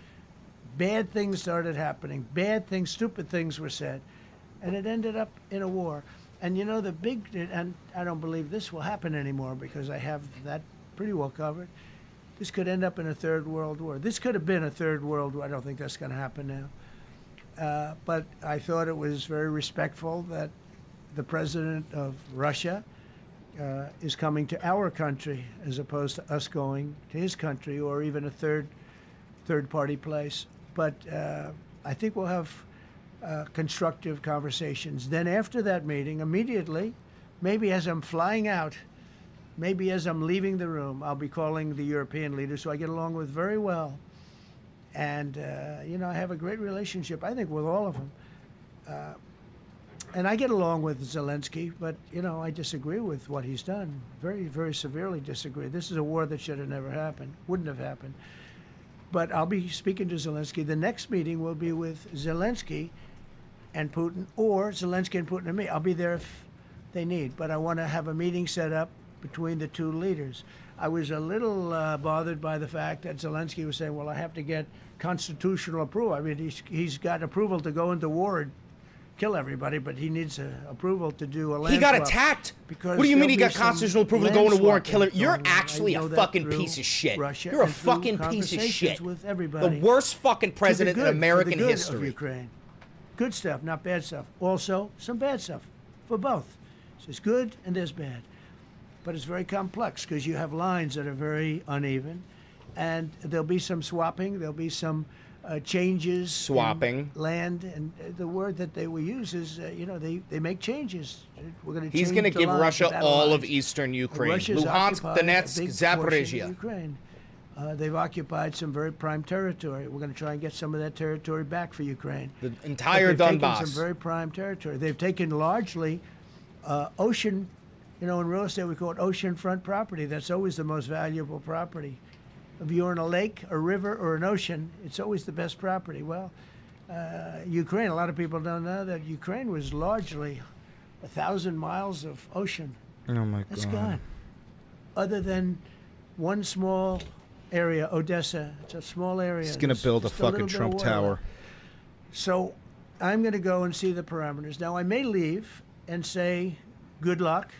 bad things started happening. Bad things, stupid things were said, and it ended up in a war. And you know, and I don't believe this will happen anymore because I have that pretty well covered. This could end up in a third world war. This could have been a third world war. I don't think that's going to happen now. But I thought it was very respectful that the president of Russia is coming to our country as opposed to us going to his country or even a third party place. But I think we'll have constructive conversations. Then after that meeting, immediately, maybe as I'm flying out, maybe as I'm leaving the room, I'll be calling the European leaders who I get along with very well. And, you know, I have a great relationship, I think, with all of them. And I get along with Zelensky, but, you know, I disagree with what he's done. Very, very severely disagree. This is a war that should have never happened, wouldn't have happened. But I'll be speaking to Zelensky. The next meeting will be with Zelensky and Putin, or Zelensky and Putin and me. I'll be there if they need, but I want to have a meeting set up between the two leaders. I was a little bothered by the fact that Zelensky was saying, well, I have to get constitutional approval. I mean, he's got approval to go into war and kill everybody, but he needs approval to do a land He got swap attacked. because What do you mean he there'll got be some constitutional approval to go land into war and kill him? swapping You're going on. I actually a know that fucking through piece of shit. Russia You're a and through fucking piece of conversations shit. with everybody. The worst fucking president in American for the good history. Of Ukraine. Good stuff, not bad stuff. Also, some bad stuff for both. So there's good and there's bad. But it's very complex because you have lines that are very uneven. And there'll be some swapping. There'll be some changes. Swapping. In land. And the word that they will use is, you know, they make changes. We're going to He's going to give Russia all of eastern Ukraine. Russia's Luhansk, occupied a Donetsk, big portion of Zaporizhia. Ukraine. They've occupied some very prime territory. We're going to try and get some of that territory back for Ukraine. The entire But they've Donbass. taken some very prime territory. They've taken largely ocean, you know, in real estate we call it oceanfront property. That's always the most valuable property. If you're in a lake, a river, or an ocean, it's always the best property. Well, Ukraine, a lot of people don't know that Ukraine was largely 1,000 miles of ocean. Oh my God. That's gone. Other than one small area, Odessa. It's a small area. He's going to build a Just little fucking bit of Trump water. tower. So I'm going to go and see the parameters. Now, I may leave and say, good luck,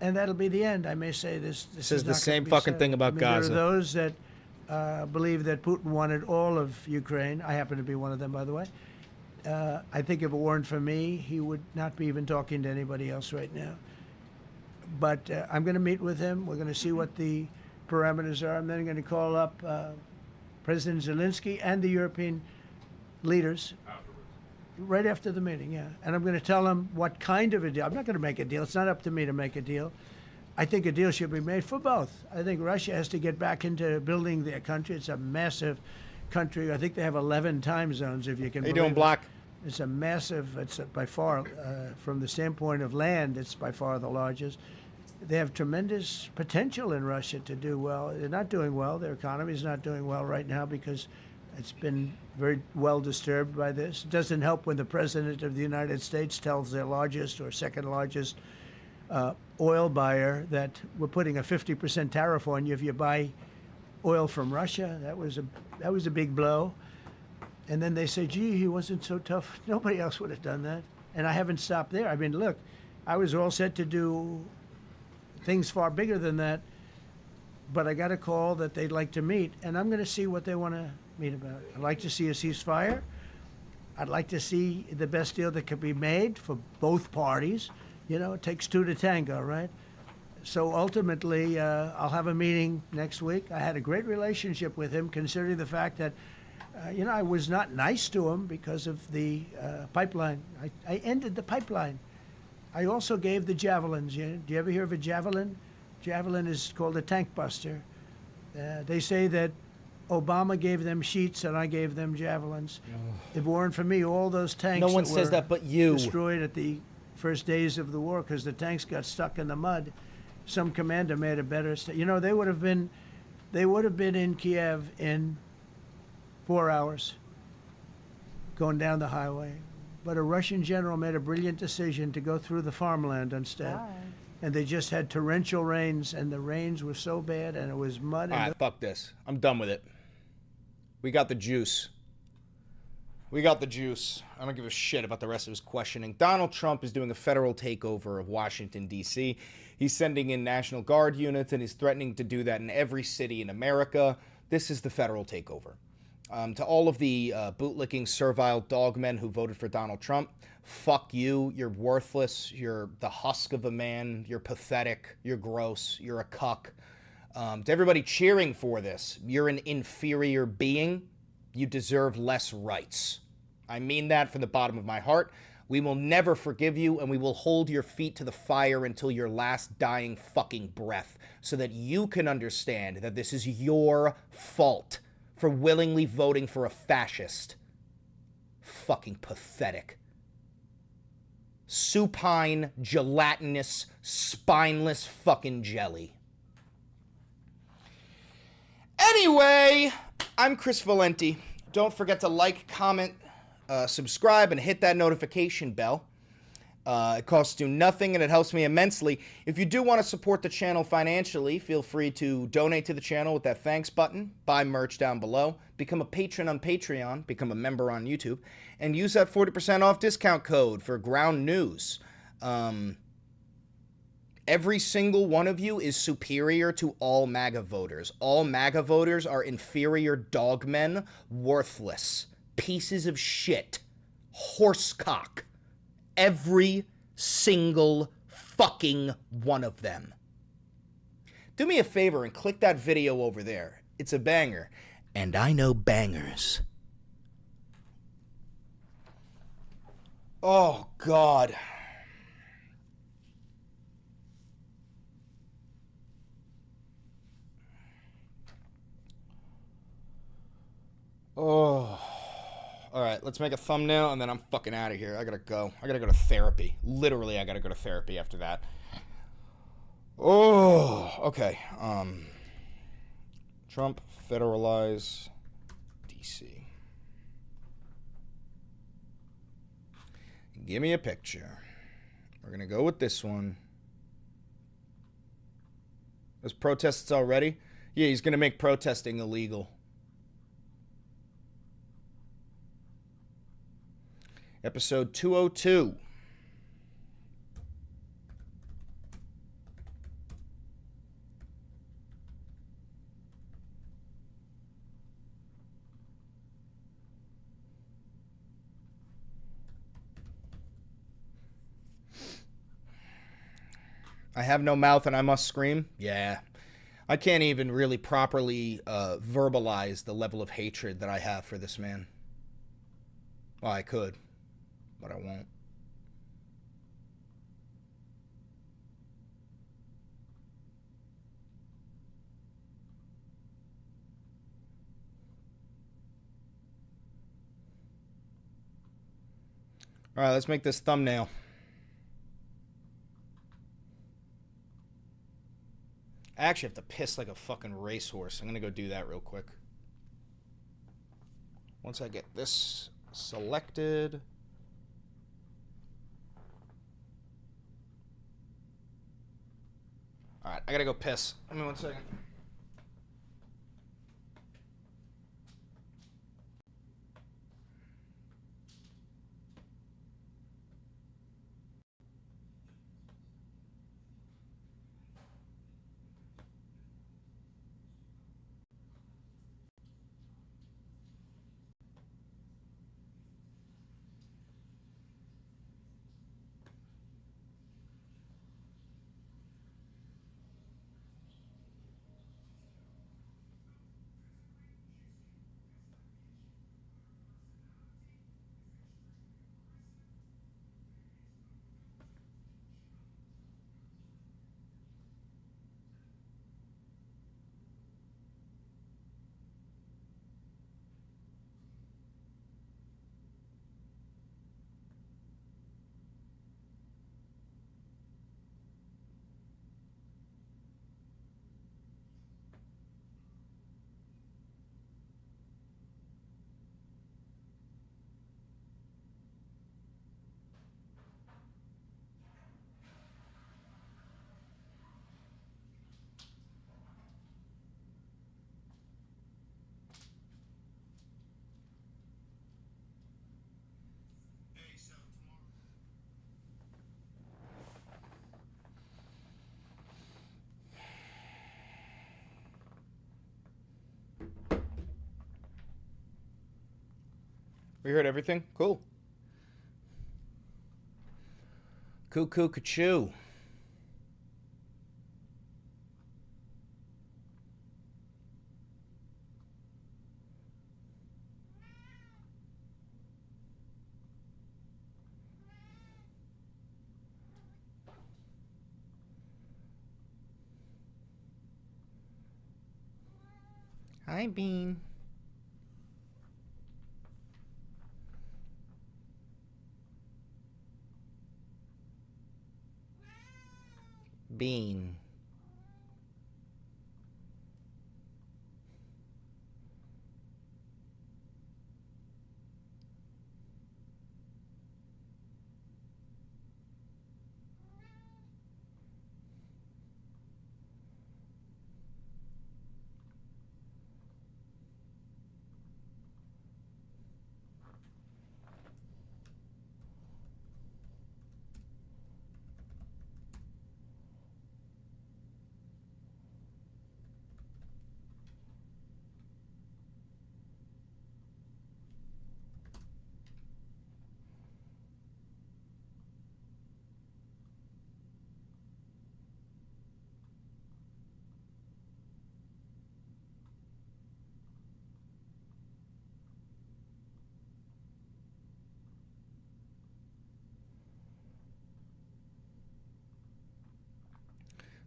and that'll be the end. I may say this Says is the not gonna same be fucking said. thing about I mean, Gaza. There are those that believe that Putin wanted all of Ukraine. I happen to be one of them, by the way. I think if it weren't for me, he would not be even talking to anybody else right now. But I'm going to meet with him. We're going to see what the parameters are. I'm then going to call up President Zelensky and the European leaders right after the meeting, yeah. And I'm going to tell them what kind of a deal. I'm not going to make a deal. It's not up to me to make a deal. I think a deal should be made for both. I think Russia has to get back into building their country. It's a massive country. I think they have 11 time zones, if you can believe How you doing, Black? It's a massive, it's by far, from the standpoint of land, it's by far the largest. They have tremendous potential in Russia to do well. They're not doing well. Their economy is not doing well right now because it's been very well disturbed by this. It doesn't help when the President of the United States tells their largest or second largest oil buyer that we're putting a 50% tariff on you if you buy oil from Russia. That was a big blow. And then they say, gee, he wasn't so tough. Nobody else would have done that. And I haven't stopped there. I mean, look, I was all set to do things far bigger than that, but I got a call that they'd like to meet, and I'm going to see what they want to meet about. I'd like to see a ceasefire. I'd like to see the best deal that could be made for both parties. You know, it takes two to tango, right? So ultimately, I'll have a meeting next week. I had a great relationship with him, considering the fact that, you know, I was not nice to him because of the pipeline. I ended the pipeline. I also gave the javelins. Do you ever hear of a javelin? Javelin is called a tank buster. They say that Obama gave them sheets and I gave them javelins. If it weren't for me, all those tanks No one that says were that but you. destroyed at the first days of the war because the tanks got stuck in the mud. Some commander made a better. You know, they would have been in Kiev in 4 hours, going down the highway. But a Russian general made a brilliant decision to go through the farmland instead. Wow. And they just had torrential rains, and the rains were so bad, and it was mud. All right, fuck this. I'm done with it. We got the juice. We got the juice. I don't give a shit about the rest of his questioning. Donald Trump is doing a federal takeover of Washington, D.C. He's sending in National Guard units, and he's threatening to do that in every city in America. This is the federal takeover. To all of the bootlicking, servile dogmen who voted for Donald Trump, fuck you. You're worthless. You're the husk of a man. You're pathetic. You're gross. You're a cuck. To everybody cheering for this, you're an inferior being. You deserve less rights. I mean that from the bottom of my heart. We will never forgive you, and we will hold your feet to the fire until your last dying fucking breath, so that you can understand that this is your fault for willingly voting for a fascist. Fucking pathetic. Supine, gelatinous, spineless fucking jelly. Anyway, I'm Chris Valenti. Don't forget to like, comment, subscribe, and hit that notification bell. It costs you nothing, and it helps me immensely. If you do want to support the channel financially, feel free to donate to the channel with that thanks button, buy merch down below, become a patron on Patreon, become a member on YouTube, and use that 40% off discount code for Ground News. Every single one of you is superior to all MAGA voters. All MAGA voters are inferior dogmen, worthless, pieces of shit, horsecock. Every single fucking one of them. Do me a favor and click that video over there. It's a banger. And I know bangers. Oh, God. Oh. All right, let's make a thumbnail, and then I'm fucking out of here. I gotta go. I gotta go to therapy. Literally, I gotta go to therapy after that. Oh, okay. Trump federalize DC. Give me a picture. We're gonna go with this one. There's protests already? Yeah, he's gonna make protesting illegal. Episode 202. I have no mouth and I must scream? Yeah. I can't even really properly verbalize the level of hatred that I have for this man. Well, I could, but I won't. All right, let's make this thumbnail. I actually have to piss like a fucking racehorse. I'm going to go do that real quick. Once I get this selected. All right, I got to go piss. Give me 1 second. We heard everything? Cool. Cuckoo, ka-choo. Hi, Bean. Bean.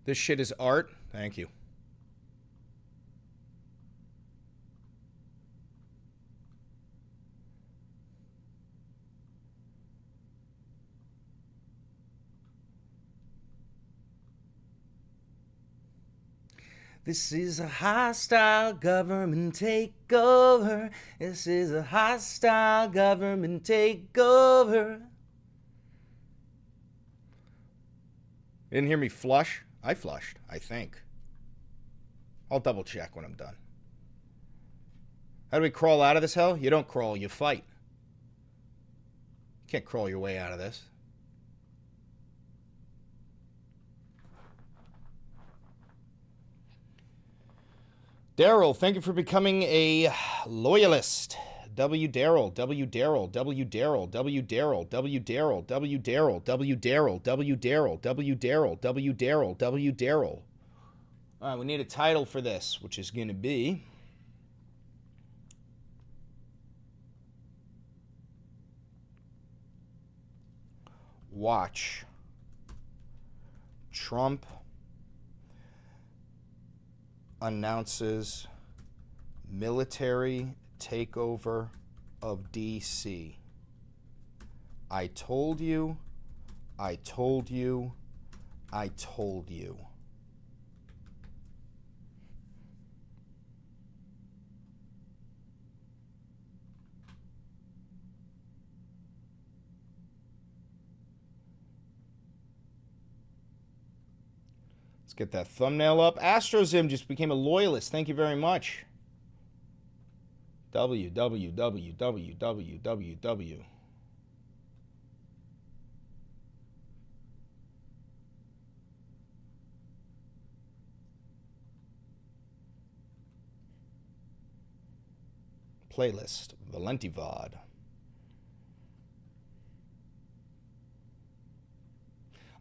This shit is art. Thank you. This is a hostile government takeover. This is a hostile government takeover. You didn't hear me flush? I flushed, I think. I'll double check when I'm done. How do we crawl out of this hell? You don't crawl, you fight. You can't crawl your way out of this. Daryl, thank you for becoming a loyalist. W Daryl, W Daryl, W Daryl, W Daryl, W Daryl, W Daryl, W Daryl, W Daryl, W Daryl, W Daryl, W Daryl. All right, we need a title for this, which is going to be Watch Trump announces military takeover of D.C. I told you, I told you, I told you. Let's get that thumbnail up. AstroZim just became a loyalist. Thank you very much. www. Playlist. Valentivad.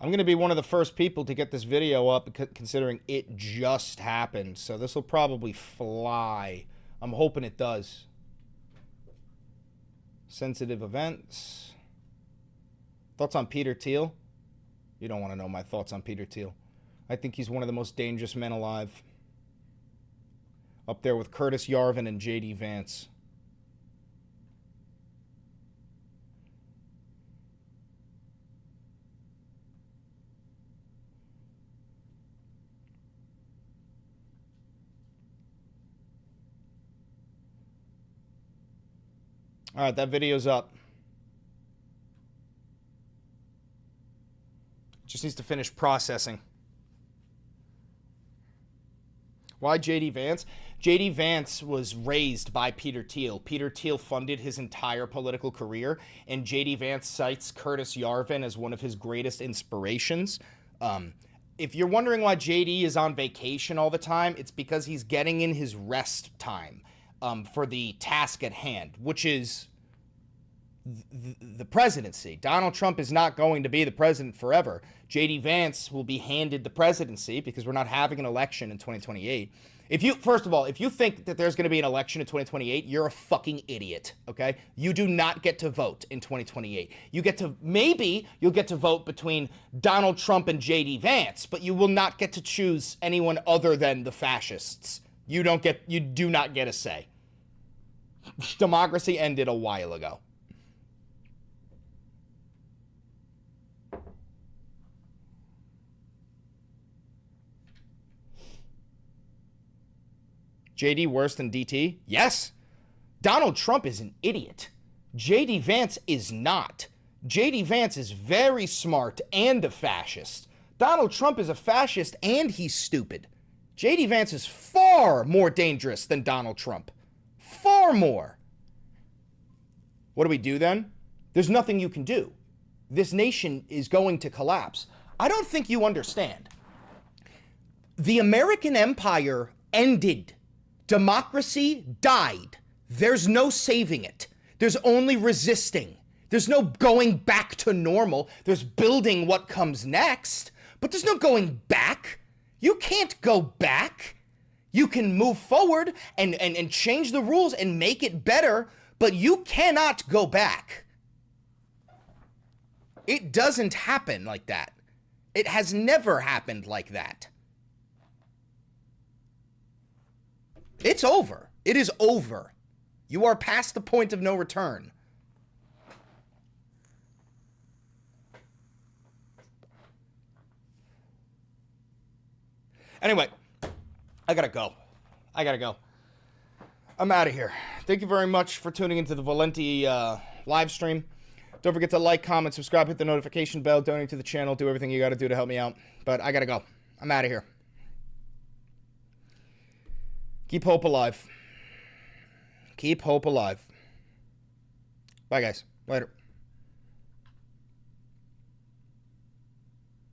I'm going to be one of the first people to get this video up, considering it just happened. So this will probably fly. I'm hoping it does. Sensitive events. Thoughts on Peter Thiel? You don't want to know my thoughts on Peter Thiel. I think he's one of the most dangerous men alive. Up there with Curtis Yarvin and J.D. Vance. All right, that video's up. Just needs to finish processing. Why J.D. Vance? J.D. Vance was raised by Peter Thiel. Peter Thiel funded his entire political career, and J.D. Vance cites Curtis Yarvin as one of his greatest inspirations. If you're wondering why J.D. is on vacation all the time, it's because he's getting in his rest time for the task at hand, which is the presidency. Donald Trump is not going to be the president forever. J.D. Vance will be handed the presidency because we're not having an election in 2028. First of all, if you think that there's going to be an election in 2028, you're a fucking idiot, okay? You do not get to vote in 2028. Maybe you'll get to vote between Donald Trump and J.D. Vance, but you will not get to choose anyone other than the fascists. You do not get a say. Democracy ended a while ago. JD worse than DT? Yes. Donald Trump is an idiot. JD Vance is not. JD Vance is very smart and a fascist. Donald Trump is a fascist and he's stupid. JD Vance is far more dangerous than Donald Trump. Far more. What do we do then? There's nothing you can do. This nation is going to collapse. I don't think you understand. The American empire ended. Democracy died. There's no saving it. There's only resisting. There's no going back to normal. There's building what comes next, but there's no going back. You can't go back. You can move forward and change the rules and make it better, but you cannot go back. It doesn't happen like that. It has never happened like that. It's over. It is over. You are past the point of no return. Anyway, I gotta go. I'm out of here. Thank you very much for tuning into the Valenti live stream. Don't forget to like, comment, subscribe, hit the notification bell, donate to the channel, do everything you gotta do to help me out. But I gotta go. I'm out of here. Keep hope alive. Keep hope alive. Bye, guys. Later.